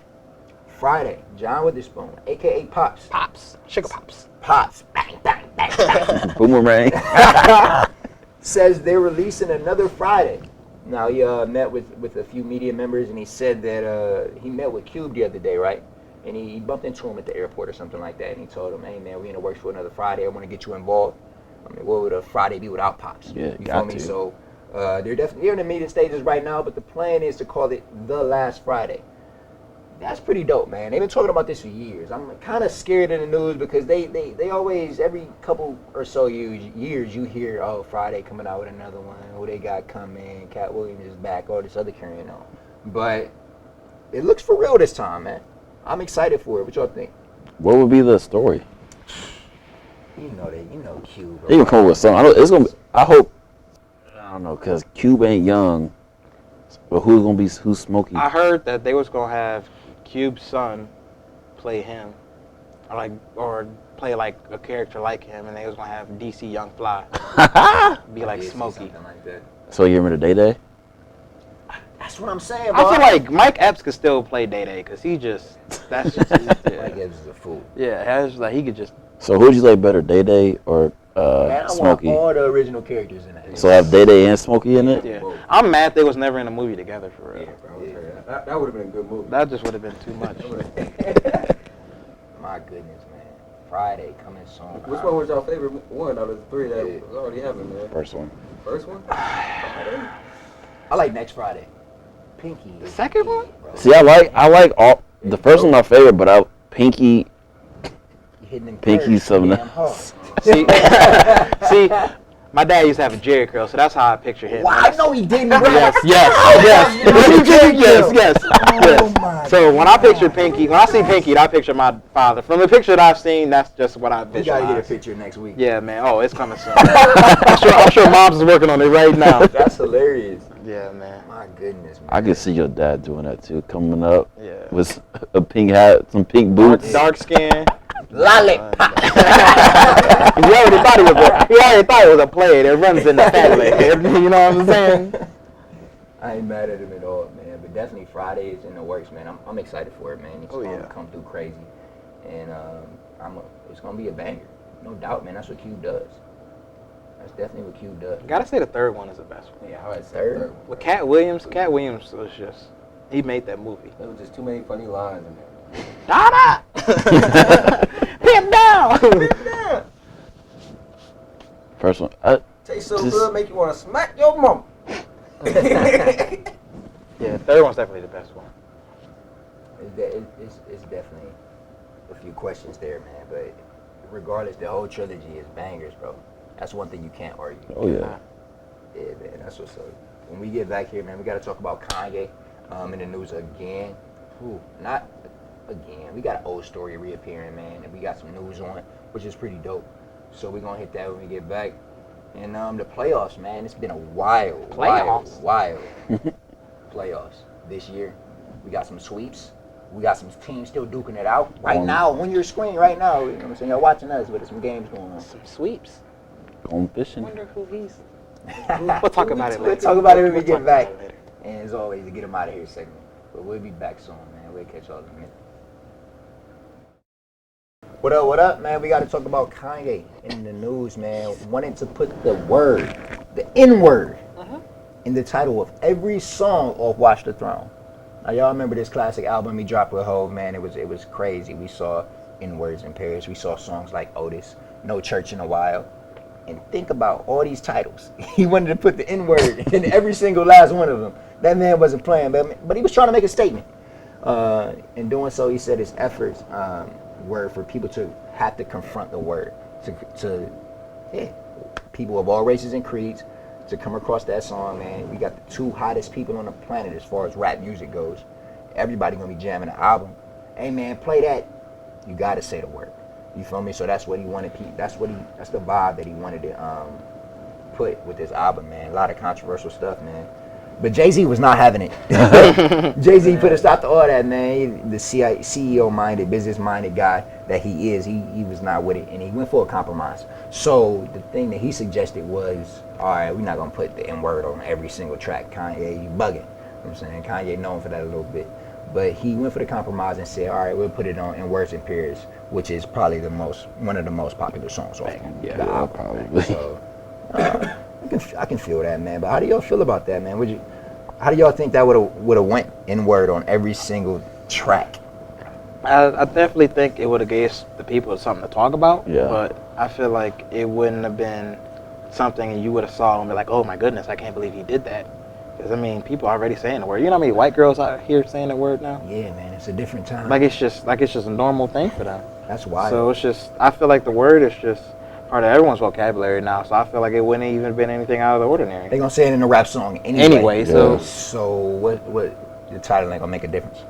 A: Friday, John Witherspoon, aka Pops.
B: Pops, sugar pops.
A: Pops. Bang, bang, bang, bang.
F: Boomerang.
A: Says they're releasing another Friday. Now he met with a few media members, and he said that he met with Cube the other day, right? And he bumped into him at the airport or something like that, and he told him, "Hey man, we in the works for another Friday. I want to get you involved." I mean, what would a Friday be without Pops?
F: Yeah,
A: you
F: got
A: feel me?
F: to.
A: So they're in the meeting stages right now, but the plan is to call it the last Friday. That's pretty dope, man. They've been talking about this for years. I'm kind of scared in the news because they always, every couple or so years, you hear, oh, Friday coming out with another one. Who they got coming? Cat Williams is back. All this other carrying on. But it looks for real this time, man. I'm excited for it. What y'all think?
F: What would be the story?
A: You know Cube.
F: They can come up with something. I know it's gonna be, I hope. I don't know, cause Cube ain't young. But who's Smokey?
B: I heard that they was gonna have Cube's son play him, or play like a character like him, and they was gonna have DC Young Fly be like Smokey.
A: Something like that.
F: So you remember Day Day?
A: That's what I'm saying,
B: I
A: bro.
B: feel like Mike Epps could still play Day Day because that's just
A: Mike
B: yeah.
A: Epps is a fool.
B: Yeah, that's like he could just.
F: So who'd you like better, Day Day or
A: Man, I
F: Smokey?
A: want all the original characters in that.
F: So have Day Day and Smokey in it?
B: Yeah, I'm mad they was never in a movie together for real.
D: Yeah, bro. That would have been a good movie.
B: That just would have been too much.
A: My goodness, man. Friday coming soon.
D: Which one was your favorite one out of the 3 that was already happening, man?
F: First one.
D: First one?
A: I like next Friday. Pinky.
B: The second one?
A: Bro.
F: See, I like all the first one my favorite, but Pinky.
A: Hitting them
F: Pinky's
A: curves
F: something
A: damn hard.
B: See, my dad used to have a Jerry curl, so that's how I picture him.
A: Wow, I know he didn't, bro.
B: Yes.
A: Oh my
B: So when I picture Pinky, when I see Pinky, I picture my father. From the picture that I've seen, that's just what I
A: We gotta get a
B: visualize.
A: picture next week.
B: Yeah, man. Oh, it's coming soon. I'm sure Mom's is working on it right now.
A: That's hilarious.
B: Yeah, man.
A: My goodness. goodness, man.
F: I could see your dad doing that too, coming up
B: Yeah.
F: with a pink hat, some pink boots.
B: Dark skin.
A: Lollipop.
B: He already thought it was a play. It runs in the family. You know what I'm saying?
A: I ain't mad at him at all, man. But definitely Friday is in the works, man. I'm excited for it, man. It's gonna come through crazy, and it's gonna be a banger, no doubt, man. That's what Q does. That's definitely what Q does.
B: Gotta say the third one is the best one.
D: Yeah, I would say
A: Third?
D: third one.
B: With Cat Williams was just, he made that movie.
D: There was just too many funny lines in there.
B: Dada! Him down! Him down!
F: First one.
D: Tastes so
F: Just-
D: good, make you want to smack your mom.
B: Yeah, the third one's definitely the best one.
A: It's definitely a few questions there, man. But regardless, the whole trilogy is bangers, bro. That's one thing you can't argue.
F: Oh yeah.
A: Yeah, man, that's what's up. When we get back here, man, we got to talk about Kanye in the news again. Ooh, not again. We got an old story reappearing, man, and we got some news on it, which is pretty dope. So we're going to hit that when we get back. And the playoffs, man, it's been a wild playoffs this year. We got some sweeps. We got some teams still duking it out. Right now, on your screen right now, you know what I'm saying? You're watching us, but there's some games going on.
B: Some sweeps.
F: Going fishing.
B: Wonder who he's. We'll talk about it later.
A: We'll talk about it when we
B: We'll
A: get
B: talk
A: back.
B: about it later.
A: And as always, to get them out of here segment. But we'll be back soon, man. We'll catch y'all in a minute. What up, man? We got to talk about Kanye in the news, man. Wanting to put the N-word, in the title of every song off Watch the Throne. Now, y'all remember this classic album he dropped with Hov, man? It was crazy. We saw N-words in Paris. We saw songs like Otis, No Church in a While. And think about all these titles. He wanted to put the N-word in every single last one of them. That man wasn't playing, but he was trying to make a statement. In doing so, he said his efforts were for people to have to confront the word, to people of all races and creeds to come across that song, man. We got the two hottest people on the planet as far as rap music goes. Everybody gonna be jamming the album. Hey man, play that. You gotta say the word. You feel me? So that's what he wanted. That's the vibe that he wanted to put with this album, man. A lot of controversial stuff, man. But Jay-Z was not having it. Jay-Z put a stop to all that, man. The CEO-minded, business-minded guy that he is, he was not with it, and he went for a compromise. So the thing that he suggested was, all right, we're not going to put the N-word on every single track. Kanye, you bugging. You know what I'm saying? Kanye known for that a little bit. But he went for the compromise and said, all right, we'll put it on in Words and Periods, which is probably one of the most popular songs off the album.
F: Probably.
A: So, I can feel that, man. But how do y'all feel about that, man? How do y'all think that would have went N-word on every single track?
B: I definitely think it would have gave the people something to talk about.
F: Yeah.
B: But I feel like it wouldn't have been something you would have saw and be like, oh my goodness, I can't believe he did that. Because I mean, people are already saying the word. You know how many white girls out here saying the word now?
A: Yeah, man. It's a different time.
B: Like it's just a normal thing for them.
A: That's wild.
B: So it's just, I feel like the word is just part of everyone's vocabulary now. So I feel like it wouldn't even been anything out of the ordinary.
A: They gonna say it in a rap song anyway.
B: So
A: what the title ain't gonna make a difference.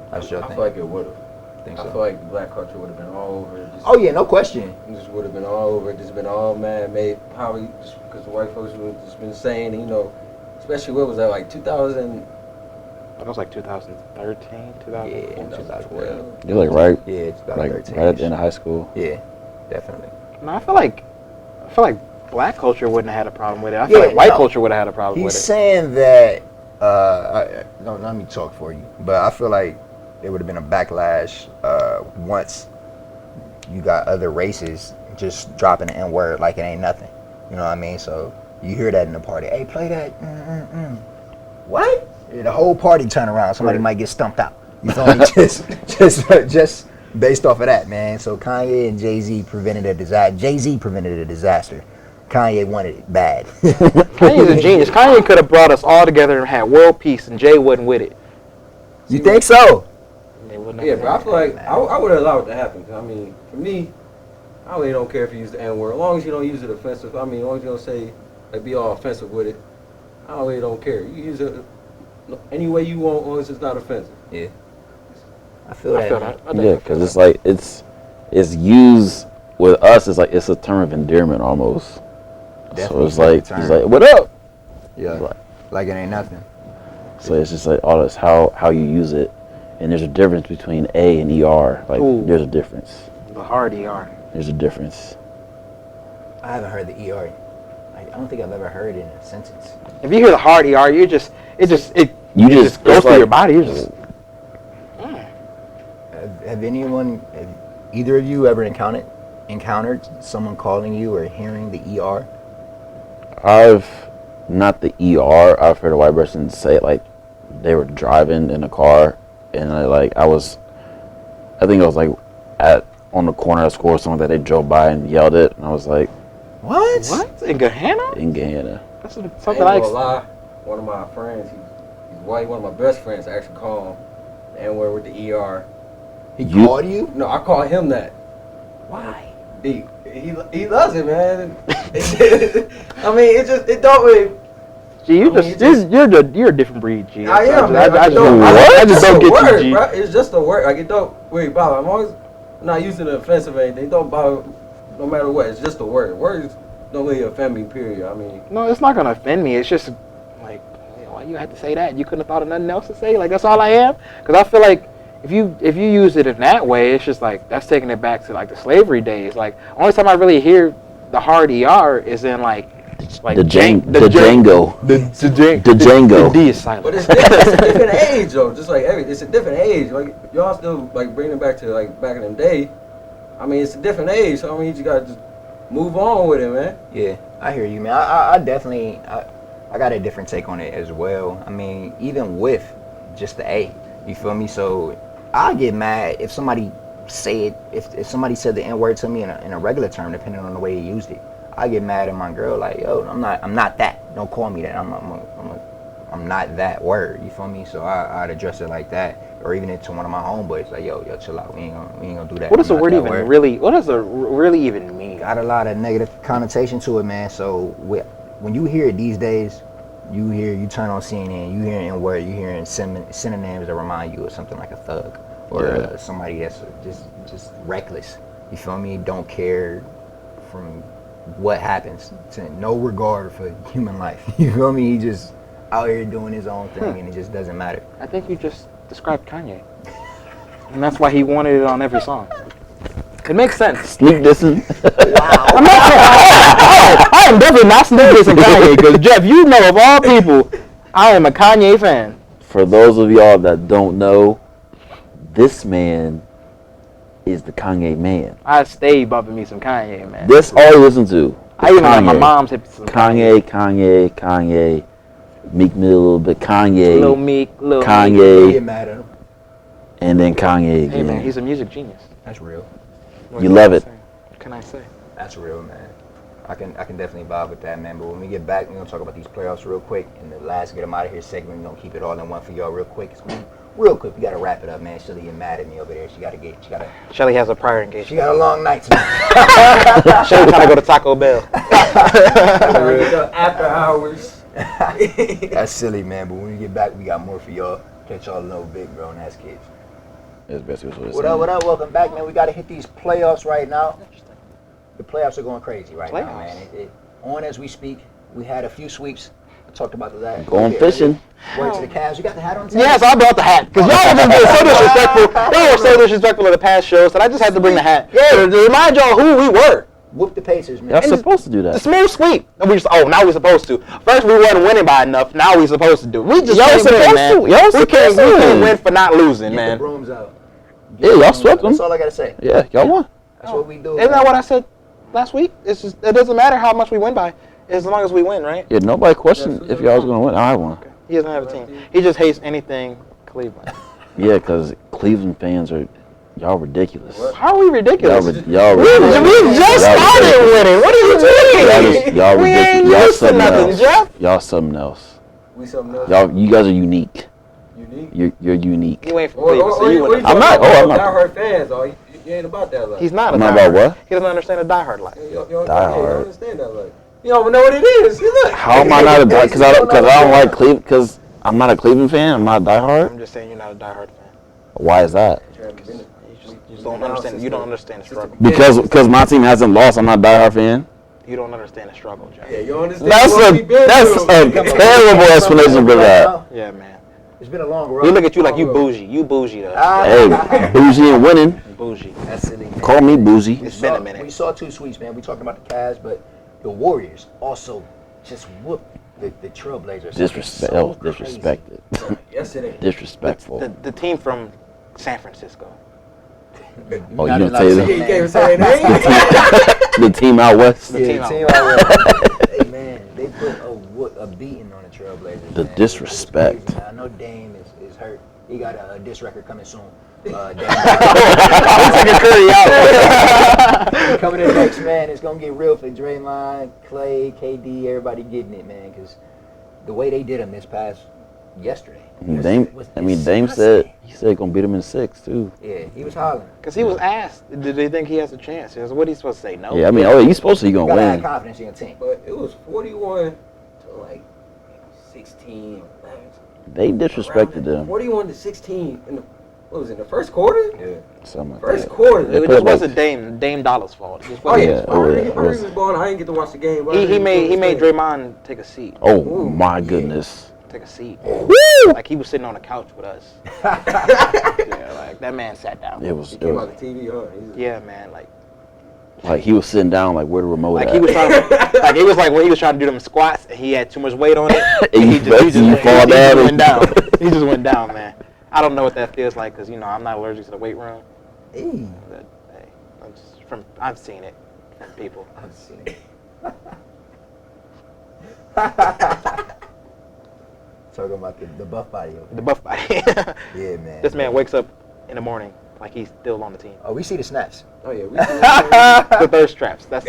A: That's your
D: I
A: thing.
D: feel like it would have.
A: Think
D: I
A: so?
D: feel like the black culture would have been all over it.
A: Oh yeah, no question.
D: Just would have been all over it. Just been all man-made. Probably just because the white folks would have just been saying, you know, especially what was that, like 2000?
B: It was like 2013, 2014,
A: 2012.
F: You're like right,
A: Yeah,
F: like
A: 2013.
F: right at the end of high school.
A: Yeah, definitely.
B: No, I feel like black culture wouldn't have had a problem with it. I
A: Yeah,
B: feel like white
A: no.
B: culture would have had a problem with
A: He's
B: it.
A: saying that. Don't let me talk for you, but I feel like there would have been a backlash once you got other races just dropping the N-word like it ain't nothing. You know what I mean? So you hear that in the party. Hey, play that. What? Yeah, the whole party turn around. Somebody might get stumped out. You feel me? just based off of that, man. So Kanye and Jay-Z prevented a disaster. Jay-Z prevented a disaster. Kanye wanted it bad.
B: Kanye's a genius. Kanye could have brought us all together and had world peace, and Jay wasn't with it.
A: You think so?
D: Yeah, but I feel like I would have allowed it to happen. 'Cause I mean, for me, I really don't care if you use the N-word. As long as you don't use it offensive. I mean, as long as you don't say, like, be all offensive with it. I really don't care. You use it any way you want, as long as it's not offensive.
A: Yeah. I feel that.
F: Yeah, because it's like it's used with us. It's like it's a term of endearment almost. So
A: Definitely
F: it's like
A: term.
F: he's like, what up?
A: Yeah. Like it ain't nothing.
F: So it's just like all this how you use it, and there's a difference between A and ER. Like
B: Ooh.
F: there's a difference.
B: The hard ER.
F: There's a difference.
A: I haven't heard the ER. I don't think I've ever heard it in a sentence.
B: If you hear the hard ER, it just goes
F: It's
B: through
F: like-
B: your body. You're just
A: Have either of you ever encountered someone calling you or hearing the ER?
F: I've not the ER. I've heard a white person say it like they were driving in a car, and I think it was like on the corner of school or something that they drove by and yelled it, and I was like,
B: what in Gehenna?
F: in Gehenna.
B: That's
D: I ain't
B: something I.
D: gonna lie. One of my friends, he's white. One of my best friends actually called him the N-word with the ER.
A: He called you?
D: No, I call him that.
A: Why?
D: He loves it, man. I mean, it don't really.
B: G,
D: I mean,
B: you're a different breed, G.
D: I am, man.
B: I just don't get
D: word,
B: you, G.
D: bro. It's just a word. Like it don't really bother. I'm always not using it offensive or anything. It don't bother no matter what. It's just a word. Words don't really offend me. Period. I mean,
B: No, it's not gonna offend me. It's just like, why you had to say that? You couldn't have thought of nothing else to say. Like that's all I am. Because I feel like if you use it in that way, it's just like that's taking it back to like the slavery days. Like only time I really hear the hard ER is in like
F: The Django.
B: The
F: Django.
B: D is silent.
D: but it's a different age, though. Just like it's a different age. Like y'all still like bringing it back to like back in the day. I mean, it's a different age. So I mean, you just gotta just move on with it, man.
A: Yeah, I hear you, man. I definitely, I got a different take on it as well. I mean, even with just the A, you feel me? So I get mad if somebody if somebody said the N-word to me in a regular term, depending on the way he used it. I get mad at my girl like, yo, I'm not that. Don't call me that. I'm not that word. You feel me? So I'd address it like that, or even to one of my homeboys like, yo, chill out. We ain't gonna do that.
B: What does the
A: I'm not
B: word
A: that
B: even really? What does the really even mean?
A: Got a lot of negative connotation to it, man. So when you hear it these days, you turn on CNN, you hear N-word, you hearing synonyms that remind you of something like a thug or somebody that's just reckless. You feel me? Don't care from what happens, to no regard for human life. You feel me? He just out here doing his own thing, and it just doesn't matter.
B: I think you just described Kanye, and that's why he wanted it on every song. It makes sense.
F: Sneak dissing.
B: I am definitely not sneak dissing Kanye because Jeff, you know of all people, I am a Kanye fan.
F: For those of y'all that don't know, this man is the Kanye man.
B: I stay bumping me some Kanye, man.
F: This all you listen to.
B: I even have my
F: Kanye.
B: mom's hip some
F: Kanye, Meek Mill a little bit, Kanye,
B: Lil Meek, Lil
F: Kanye,
B: Meek.
A: Get mad at him.
F: and then Kanye again.
B: Hey man, he's a music genius.
A: That's real.
B: What
F: You
B: can
F: love
B: I
F: it.
B: say? What can I say?
A: That's real, man. I can definitely vibe with that, man. But when we get back, we're gonna talk about these playoffs real quick. And the last get them out of here segment, we're gonna keep it all in one for y'all real quick. Real quick, we gotta wrap it up, man. Shelly getting mad at me over there.
B: Shelly has a prior
A: She
B: engagement.
A: got a long night tonight.
B: Shelly trying to go to Taco Bell.
D: After hours.
A: That's silly, man. But when we get back, we got more for y'all. Catch y'all a little bit, bro, and that's kids.
F: That's basically what it's
A: What up, what up? Welcome back, man. We gotta hit these playoffs right now. The playoffs are going crazy right now, man. It on as we speak. We had a few sweeps. I talked about that.
F: Going fishing.
A: Word to the Cavs. You got the hat on?
B: Yes, I brought the hat because y'all were just being so disrespectful. Y'all were so disrespectful in the past shows that I just had to bring the hat. Yeah, to remind y'all who we were.
A: Whoop the Pacers, man.
F: Y'all supposed to do
B: The
F: that.
B: smooth sweep. And now we're supposed to. First we weren't winning by enough. Now we're supposed to do. We just
F: Y'all
B: can't win,
F: supposed
B: man.
F: to. Y'all
B: We
F: supposed
B: can't
F: to.
B: win for not losing,
A: Get
B: man.
A: the brooms out.
F: Yeah, y'all swept them.
A: That's all I gotta say.
F: Yeah, y'all won.
A: That's what we do.
B: Isn't that what I said last week? It's just it doesn't matter how much we win by, as long as we win, right?
F: Yeah, nobody questioned if y'all was gonna win. I won.
B: He doesn't have a team. He just hates anything Cleveland.
F: Yeah, because Cleveland fans are y'all ridiculous.
B: How are we ridiculous?
F: Y'all
B: We
F: ridiculous.
B: just
F: Y'all
B: started
F: ridiculous.
B: winning. What are you doing?
F: Y'all
B: We ain't
F: ridiculous. Y'all
B: used to
F: something
B: nothing,
F: else.
B: Jeff.
F: Y'all something else.
D: We something else.
F: You guys are unique.
D: Unique.
F: You're unique.
B: You ain't from Cleveland, so you wouldn't.
F: I'm not- oh, I'm not.
D: Die-hard fans, though. You ain't about that life.
B: He's not a
F: I'm
B: diehard.
F: not about what?
B: He doesn't understand the diehard life.
D: You don't
F: Die-hard.
D: understand that life. You don't even know what it is. You look.
F: How am I not a because I don't like Cleveland because I'm not a Cleveland fan. I'm not a diehard.
B: I'm just saying you're not a diehard fan.
F: Why is that?
B: You just don't understand. You don't understand the struggle.
F: Because my team hasn't lost. I'm not a diehard fan.
B: You don't understand the struggle, Jeff.
D: Yeah, you understand
F: That's
D: what
F: a
D: we been
F: that's
D: through.
F: a terrible explanation for that.
B: Yeah, man.
A: It's been a long road.
B: We look at you like you bougie. You bougie though.
F: Hey, bougie and winning.
B: Bougie.
A: That's silly, man.
F: Call me bougie.
B: It's been a minute.
A: We saw two sweeps, man. We talking about the Cavs, but the Warriors also just whooped the Trailblazers.
F: Disrespect. That was disrespected.
D: Yesterday.
F: Disrespectful.
B: The team from San Francisco.
F: Oh, you don't say
D: He
F: that?
D: can't say that name.
F: The team out west.
B: The team out
A: Hey, man, they put a beating on the Trailblazers.
F: The
A: man.
F: disrespect.
A: It was crazy, man. I know Dame is hurt. He got a diss record coming soon. Dame
B: Curry out.
A: coming in next, man. It's gonna get real for Draymond, Clay, KD, everybody getting it, man. Because the way they did him this past yesterday.
F: Dame said he gonna beat him in 6 too.
A: Yeah, he was hollering.
B: Because he was asked, did they think he has a chance? What are you supposed to say? No.
F: Yeah, I mean, you supposed to
A: You
F: gonna
A: gotta have
F: win.
A: confidence in your team.
D: But it was 41 to like 16.
F: They disrespected them.
D: 41 to 16 in the the first quarter?
A: Yeah.
F: Something like
D: First
F: that.
D: quarter.
F: They
B: It
F: put
B: just
F: like-
B: wasn't Dame Dollar's fault. It just
D: Oh
B: wasn't
D: yeah,
B: his fault.
F: Oh, yeah.
D: was balling. I didn't get to watch the game. But
B: He made Draymond take a seat.
F: Oh my goodness.
B: Take a seat.
F: Woo!
B: Like he was sitting on the couch with us. Yeah, like that man sat down.
F: It was,
D: He
F: it
D: came
F: was
D: out the TV, huh?
B: Yeah, man.
F: like he was sitting down like where the remote
B: Like
F: at.
B: he was trying to, like it was like when he was trying to do them squats and he had too much weight on it.
F: And
B: he
F: you
B: just
F: fall down.
B: went down. He just went down, man. I don't know what that feels like because I'm not allergic to the weight room.
A: Hey,
B: But hey, I've seen it from people.
A: I've seen it. Talking about the buff body.
B: The buff body.
A: Yeah, man.
B: This man wakes up in the morning like he's still on the team.
A: Oh, we see the snaps.
D: Oh yeah, we
B: The thirst traps. That's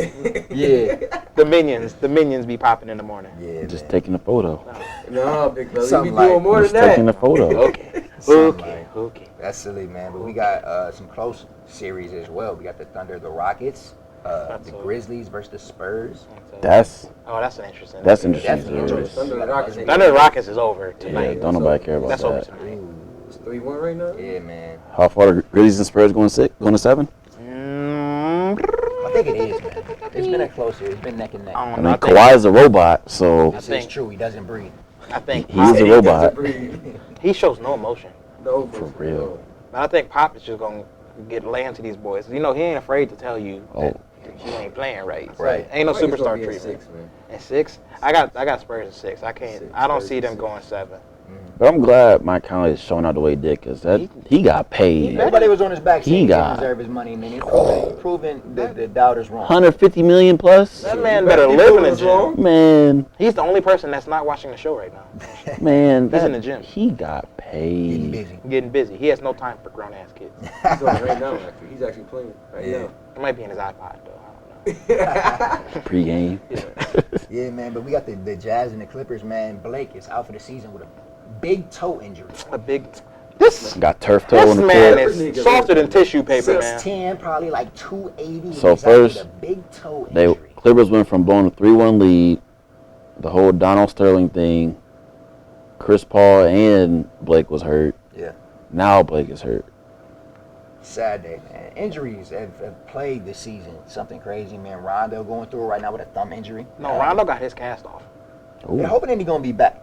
A: Yeah.
B: the minions. The minions be popping in the morning.
A: Yeah,
F: Just
A: man.
F: taking a photo.
D: No, big brother, you
A: Something
D: be doing
A: like-
D: more
F: Just
D: than that.
F: taking a photo.
B: Okay.
A: Something
B: Okay.
A: like-
B: Okay.
A: That's silly, man. But we got some close series as well. We got the Thunder, the Rockets, the Grizzlies versus the Spurs.
F: That's
B: That's an interesting.
F: that's interesting.
A: Definitely
F: too.
A: interesting.
D: Thunder and Rockets.
B: Thunder and Rockets is over
F: Yeah,
B: tonight.
F: don't nobody care about
B: That's over
F: that.
B: tonight.
A: Ooh.
D: It's 3-1 right now.
A: Yeah, man.
F: How far the Grizzlies and Spurs going to 7?
A: I think it is, man. It's been a close series. It's been neck and neck.
B: I
F: I
B: don't
F: mean,
B: know. I think,
F: Kawhi is a robot, so
A: This
B: think-
A: is true. He doesn't breathe.
B: I think
F: he's a
B: Pop,
F: robot.
B: he shows no emotion.
D: No,
F: For real.
B: But I think Pop is just gonna lay into these boys. He ain't afraid to tell you
F: Oh.
B: that you ain't playing right. So
A: Right.
B: Ain't no
D: Rockets gonna
B: superstar
D: be at
B: treatment.
D: 6, man.
B: At 6, I got Spurs at 6. I can't.
D: Six,
B: I don't
D: Spurs
B: see
D: at
B: them
D: 6.
B: going 7.
F: But I'm glad Mike Conley is showing out the way he did, because he got paid.
A: Everybody was on his back saying
F: He
A: he didn't
F: got-
A: deserve his money, and then he's proving the doubters wrong.
F: 150 million plus.
B: That man better live in the gym.
F: Man,
B: He's the only person that's not watching the show right now.
F: man,
B: He's in the gym.
F: He got
A: Getting
F: paid.
A: busy.
B: Getting busy. He has no time for grown ass kids.
D: He's on it right now. Actually, he's actually playing right
A: Yeah.
D: now.
B: It might be in his iPod though. I don't know.
F: Pre-game.
A: Yeah, man. But we got the Jazz and the Clippers, man. Blake is out for the season with a big toe injury.
B: A big. This
F: Got turf toe
B: this
F: on the
B: man
F: court.
B: is softer than tissue paper, man.
A: 6'10", probably like 280.
F: So
A: He's out with
F: first,
A: a big toe
F: They
A: injury.
F: Clippers went from blowing a 3-1 lead, the whole Donald Sterling thing. Chris Paul and Blake was hurt.
A: Yeah.
F: Now Blake is hurt.
A: Sad day, man. Injuries have plagued this season. Something crazy, man. Rondo going through it right now with a thumb injury.
B: No, Rondo got his cast off.
A: They're hoping that he's gonna be back.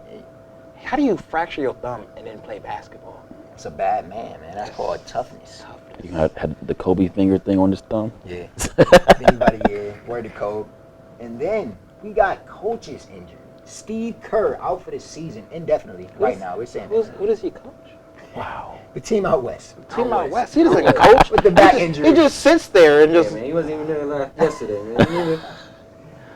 B: How do you fracture your thumb and then play basketball?
A: It's a bad man, man. That's called toughness.
F: You had the Kobe finger thing on his thumb.
A: Yeah. Anybody, yeah. Word to code. And then we got coaches injured. Steve Kerr out for the season indefinitely right now. We're saying
B: Who does he coach?
F: Wow.
A: the team out west.
B: Team out west. He doesn't coach.
A: With the back injury.
B: He just sits there and
D: Yeah,
B: just.
D: man, he wasn't even there yesterday, man. He didn't even-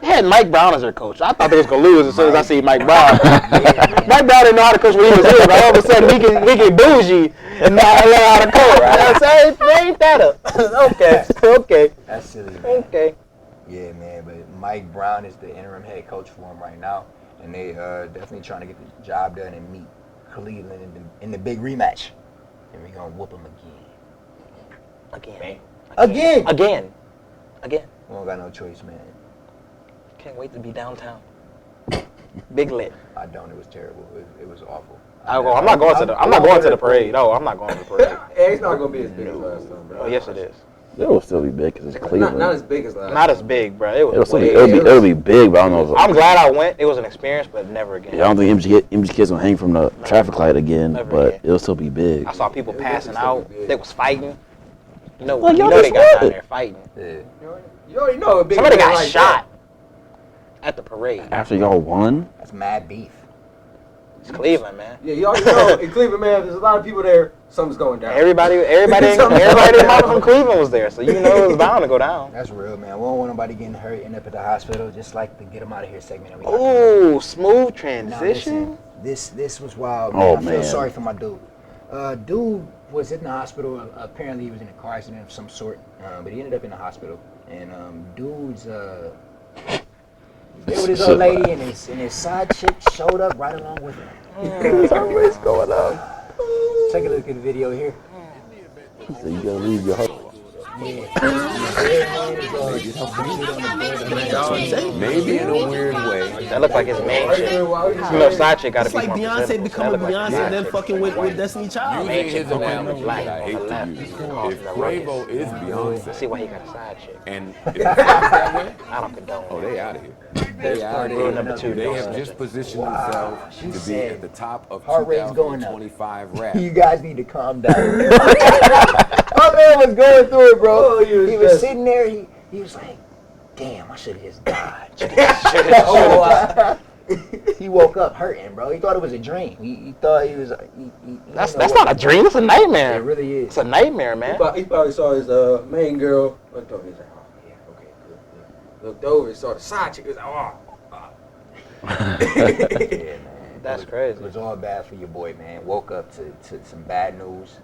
B: He had Mike Brown as their coach. I thought they was gonna lose as soon as I see Mike Brown.
A: Yeah.
B: Mike Brown didn't know how to coach when he was here, but all of a sudden he can bougie and not learn how to coach. I say, ain't that up? Okay.
A: That's silly, man.
B: Okay.
A: Yeah, man. But Mike Brown is the interim head coach for him right now. And they definitely trying to get the job done and meet Cleveland in the big rematch. And we're going to whoop them again. Again! We don't got no choice, man.
B: Can't wait to be downtown. Big lit.
A: I don't. It was terrible. It was awful.
B: I'm not going to the parade. No, I'm not going to the parade.
D: Yeah, it's not gonna be as big as last time, bro.
B: Oh, yes, it is.
F: It will still be big because it's Cleveland.
H: Not as big as last.
B: Not as big, bro. It was
F: It'll still
B: way.
F: be, it'll be big, but I don't know if
B: I'm glad I went. It was an experience, but never again.
F: yeah, I don't think MG kids gonna hang from the traffic light again,
B: Never
F: but
B: again.
F: it'll still be big.
B: I saw people
H: It
B: passing
H: definitely
B: out.
H: still be big.
B: They was fighting. You know,
F: Like,
B: you
F: y'all
B: know they
F: just
B: got down
F: what?
B: there fighting.
A: Yeah.
H: You already know a big
B: Somebody
H: man
B: got
H: like
B: shot at the parade.
F: After y'all won,
A: That's mad beef.
B: It's Cleveland, man.
H: that. Yeah, you already know in Cleveland, man. There's a lot of people there. Something's going down.
B: Everybody their mama from Cleveland was there, so you know it was bound to go down.
A: That's real, man. We don't want nobody getting hurt, end up at the hospital. Just like the get them out of here segment. That we got coming
B: Ooh, smooth
A: up. Now,
B: transition.
A: listen, this was wild.
F: Oh,
A: Man. I feel
F: man.
A: sorry for my dude. Dude was in the hospital. Apparently, he was in a car accident of some sort, but he ended up in the hospital. And dude's there with his old lady, and his side chick showed up right along with him.
F: what's going on?
A: Take a look at the video here.
F: So you gotta leave your house.
I: Maybe in a weird way.
B: That looked like his main chick. You know, side chick got to
J: It's
B: be
J: like
B: more
J: Beyonce
B: presentable, so
J: becoming
B: that looked like
J: Beyonce
B: his
J: and then
B: side
J: fucking with Destiny Child.
B: Main
I: Using
B: chick
I: his
B: gonna be
I: analogy
B: black
I: that I
B: on
I: hate
B: the left.
I: to use.
B: Off
I: If
B: the right.
I: Quavo is
B: I
I: Beyonce,
B: see why he got a side chick.
I: and if it's that way,
B: I don't condone
I: oh,
B: that.
I: they out of here.
B: There's
I: They out of
B: rule
I: here.
B: number 2.
I: They
B: don't
I: have
B: snitch.
I: just positioned themselves
A: She
I: to be
A: said
I: at the top of
A: heart rate's going up.
I: 2025 rap.
A: You guys need to calm down. My man was going through it, bro.
H: Oh, he was
A: he was
H: stressed.
A: sitting there. He was like, "Damn, I should have just died." He woke up hurting, bro. He thought it was a dream. He thought he was.
B: That's not a dream. It's a nightmare.
A: It really is.
B: It's a nightmare, man.
H: He probably saw his main girl. Looked over. He's like, oh yeah, okay, good. Looked over and saw the side chick. He was like, oh.
A: Yeah, man.
B: That's
A: It
B: crazy.
A: was all bad for your boy, man. Woke up to some bad news.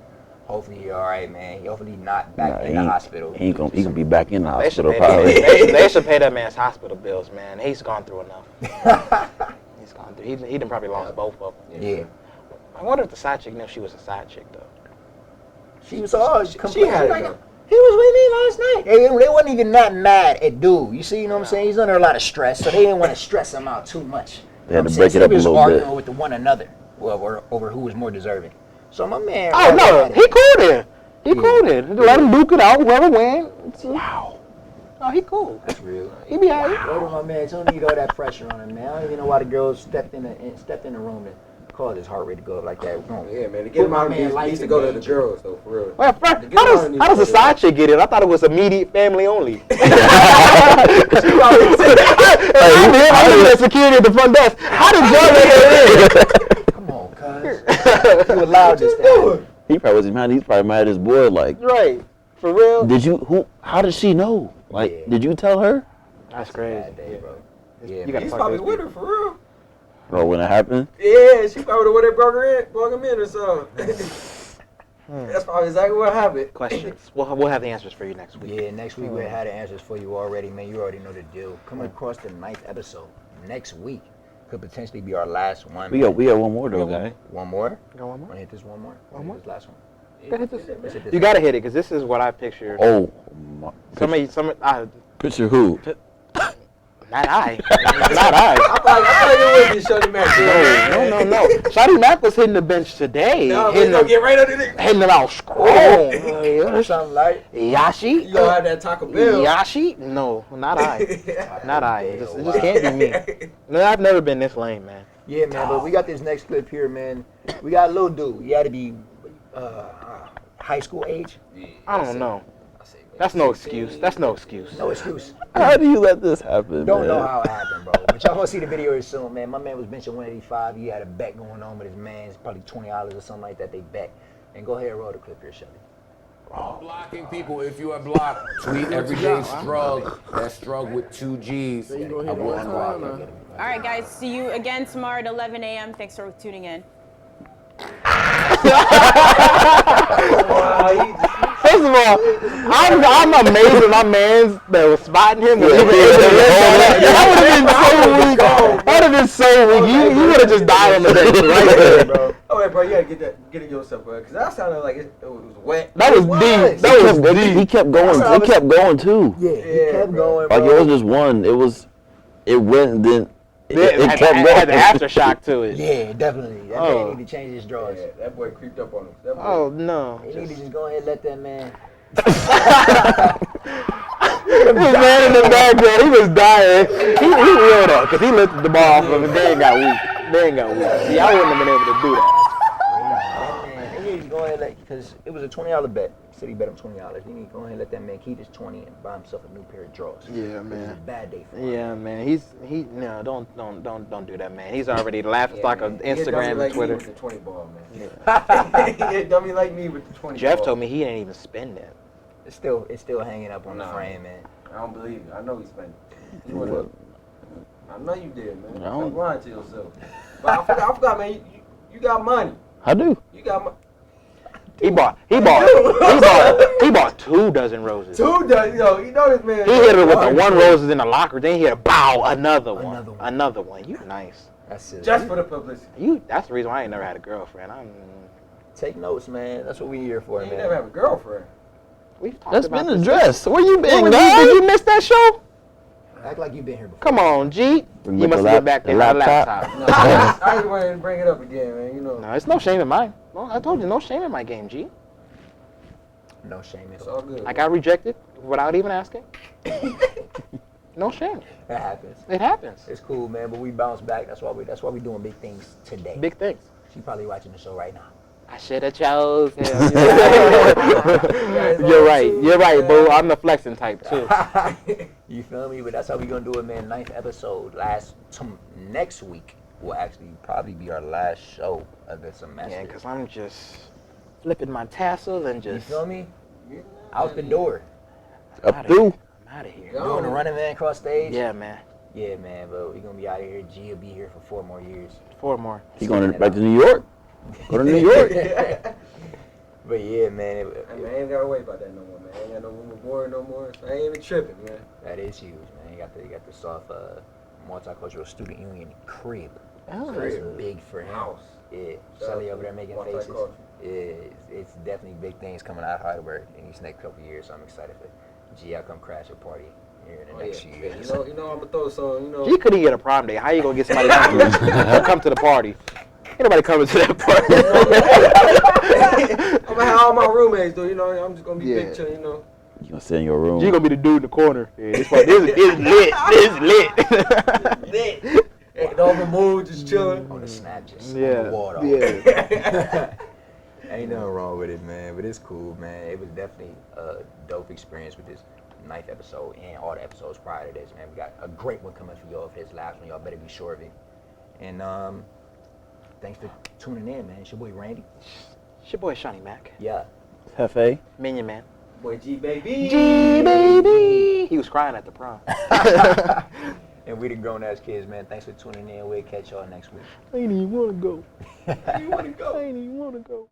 A: Hopefully he all right, man. Hopefully not back in the hospital.
F: He gonna be back in the
B: They should,
F: hospital
B: pay
F: probably.
B: they should pay that man's hospital bills, man. He's gone through enough. He's gone through. He done probably lost both of them.
A: Yeah.
B: I wonder if the side chick knew she was a side chick, though.
A: She was all
H: She
A: complaining.
H: had it,
A: Like,
H: though.
A: he was with me last night. They wasn't even that mad at dude. You see, you know what I'm saying? He's under a lot of stress, so they didn't want to stress him out too much.
F: They had to
A: You know
F: break
A: what
F: it
A: I'm
F: up a
A: saying? So
F: little
A: they was
F: bit.
A: arguing with one another over who was more deserving. So my man.
B: Oh, no. He cool then. He
A: Yeah.
B: cool then. Let him duke it out. Whoever win. Wow. Oh, he cool.
A: That's real.
B: He be all right.
A: Go to my man. Don't need all that pressure on him, man. I don't even know why the girls stepped in the room and caused his heart rate to go up like that. No.
H: Yeah, man. To
A: Put
H: get him
A: my
H: out,
A: man
H: he
A: life
H: needs to
A: in
H: go to the
A: danger.
H: girls, though, for real.
B: Well,
H: To get
B: how
H: him out, he
B: does
H: needs
B: the
H: to go
B: side chick get it? I thought it was immediate family only. I'm the security at the front desk. How did y'all let her
A: Come on, cuz. You allowed this to happen.
F: He probably wasn't mad. He's probably mad at his boy. Like,
B: in? Right. For real?
F: how did she know? Like,
A: Yeah.
F: did you tell her?
B: That's crazy.
A: Bad day, bro. Yeah,
B: You
A: man.
B: gotta
H: He's
B: fuck
H: probably
B: those
H: with her, for real.
F: Or when it happened?
H: Yeah, she probably the one that brought him in or something. That's probably exactly what happened.
B: Questions. We'll have the answers for you next week.
A: Yeah, next week we'll have the answers for you already, man. You already know the deal. Coming across the 9th episode next week could potentially be our last one.
F: We got one more though, guy.
A: One more?
B: Go one more.
A: Wanna hit this one more?
B: One more?
A: This last one.
B: Go hit this.
A: Let's hit this
B: You
A: one.
B: gotta hit it, because this is what I pictured.
F: Oh, my. Picture who?
B: Not I. Not I.
H: I thought you would be Shorty Mac.
B: No. Shotty Mac was hitting the bench today.
H: No, we
B: hitting
H: gonna
B: them,
H: get right under there.
B: hitting them out strong.
A: Or something like.
B: Yashi?
H: You gonna have that Taco Bell.
B: Yashi? No, not I. Not I. It just can't be me. No, I've never been this lame, man.
A: Yeah, man, but we got this next clip here, man. We got a little dude. He had to be high school age.
B: I don't know. That's no excuse. That's no excuse.
A: No excuse.
F: How do you let this happen,
A: Don't
F: man?
A: know how it happened, bro. But y'all gonna see the video here soon, man. My man was benching 185. He had a bet going on with his man. It's probably $20 or something like that. They bet. And go ahead and roll the clip here, Shelly.
I: Blocking people, if you are blocked, tweet everyday strug. That strug with 2 G's. I will unblock you.
K: All right, guys. See you again tomorrow at 11 a.m. Thanks for tuning in.
B: First of all, I'm amazed at my man's that was spotting him. That would have been so weak. That would have been so weak. You would have just died on the bench right there, bro.
H: Oh wait, bro, you gotta get it yourself, bro. Cause that sounded like it was wet.
B: That was deep. That was deep.
F: He kept going. It kept going too.
A: Yeah, he kept going,
F: Like
A: bro.
F: it wasn't just one. It went and then it
B: It
F: kept
B: had
F: going.
B: the aftershock to it.
A: Yeah, definitely. That man need to change his drawers.
H: Yeah, that boy creeped up on him. That boy.
B: Oh no.
A: He need to just go ahead and let that man
B: This man in the background, he was dying. He real though, because he lifted the ball off of him. They ain't got weak. See, I wouldn't have been able to do that.
A: He needs to go ahead because it was a $20 bet. City bet him $20. He need to go ahead and let that man keep his 20 and buy himself a new pair of drawers.
B: Yeah,
A: It was
B: man.
A: a bad day for him.
B: Yeah, man. No, don't do that, man. He's already the laughing stock of Instagram and Twitter.
D: With the 20 ball, man. He a dummy like me with the 20
B: Jeff
D: ball.
B: told me he didn't even spend it.
A: It's still hanging up on the frame, man.
D: I don't believe it. I know he spent it. I know you did, man.
F: I don't-
D: Stop lying to yourself. But I forgot, man. You got money.
F: I do.
D: You got money.
B: He bought 2 dozen roses.
D: 2 dozen. Yo, you know this man.
B: He hit her with the 1 roses in the locker, then he hit a bow, another one. You nice.
A: That's it.
D: Just for the publicity.
B: That's the reason why I ain't never had a girlfriend.
A: Take notes, man. That's what we here for,
D: You
A: man.
D: never have a girlfriend.
B: We've talked
F: That's
B: about
F: been
B: this.
F: addressed. Where you been,
B: Did
F: guys?
B: you miss that show?
A: Act like you've been here before.
B: Come on, G.
F: Bring
B: You
F: back
B: must
F: the
B: have been back
F: the
B: there on the
F: laptop.
B: laptop.
D: No, I just wanted to bring it up again, man. You know.
B: No, it's no shame in mine. Well, I told you, no shame in my game, G.
A: No shame at
D: It's
A: all.
D: all good.
B: I got rejected without even asking. No shame.
A: That happens.
B: It happens.
A: It's cool, man. But we bounce back. That's why we doing big things today.
B: Big things.
A: She probably watching the show right now.
B: I should have chose him. You're right, boo. I'm the flexing type too.
A: You feel me? But that's how we gonna do it, man. 9th episode. Next week will actually probably be our last show of the semester.
B: Yeah, because I'm just flipping my tassels and
A: You
B: just
A: feel me? Out the door.
F: Up through.
B: I'm out of here.
A: Doing the running man cross stage.
B: Yeah, man.
A: Yeah, man. But we gonna be out of here. G will be here for 4 more years.
B: 4 more.
F: He going back to New York. Go to New York.
A: But yeah, man.
D: Hey, man, I ain't gotta worry about that no more, man. I ain't got no room board no more. So I ain't even tripping, man.
A: That is huge, man. You got the soft multicultural student union crib.
B: Oh,
A: So it's big for him.
D: House.
A: Yeah, Shelly over there making faces.
D: Multicultural.
A: Yeah, it's definitely big things coming out of Heidelberg in these next couple of years. So I'm excited for G. I'll come crash a party here in the next few years.
D: You know, I'm gonna throw some. You know.
B: G couldn't get a prom day. How you gonna get somebody to come to the party? Ain't nobody coming to that party.
D: I'm gonna have all my roommates, though. You know, I'm just gonna be
B: Yeah.
D: big chill. You know.
F: You gonna sit in your room.
B: G gonna be the dude in the corner. Yeah, this lit. This lit.
D: Hey, don't move, just chilling.
A: On the snap, just
B: Yeah,
A: on the water.
B: yeah.
A: Ain't nothing wrong with it, man. But it's cool, man. It was definitely a dope experience with this 9th episode and all the episodes prior to this, man. We got a great one coming for y'all for this last one. Y'all better be sure of it. And thanks for tuning in, man. It's your boy Randy.
B: It's your boy Shawnee Mac.
A: Yeah.
F: Hefe.
B: Minion Man.
D: Boy, G baby.
B: G baby. He was crying at the prom.
A: And we the grown ass kids, man. Thanks for tuning in. We'll catch y'all next week.
B: I ain't even wanna go.
D: You wanna go?
B: I ain't even wanna go.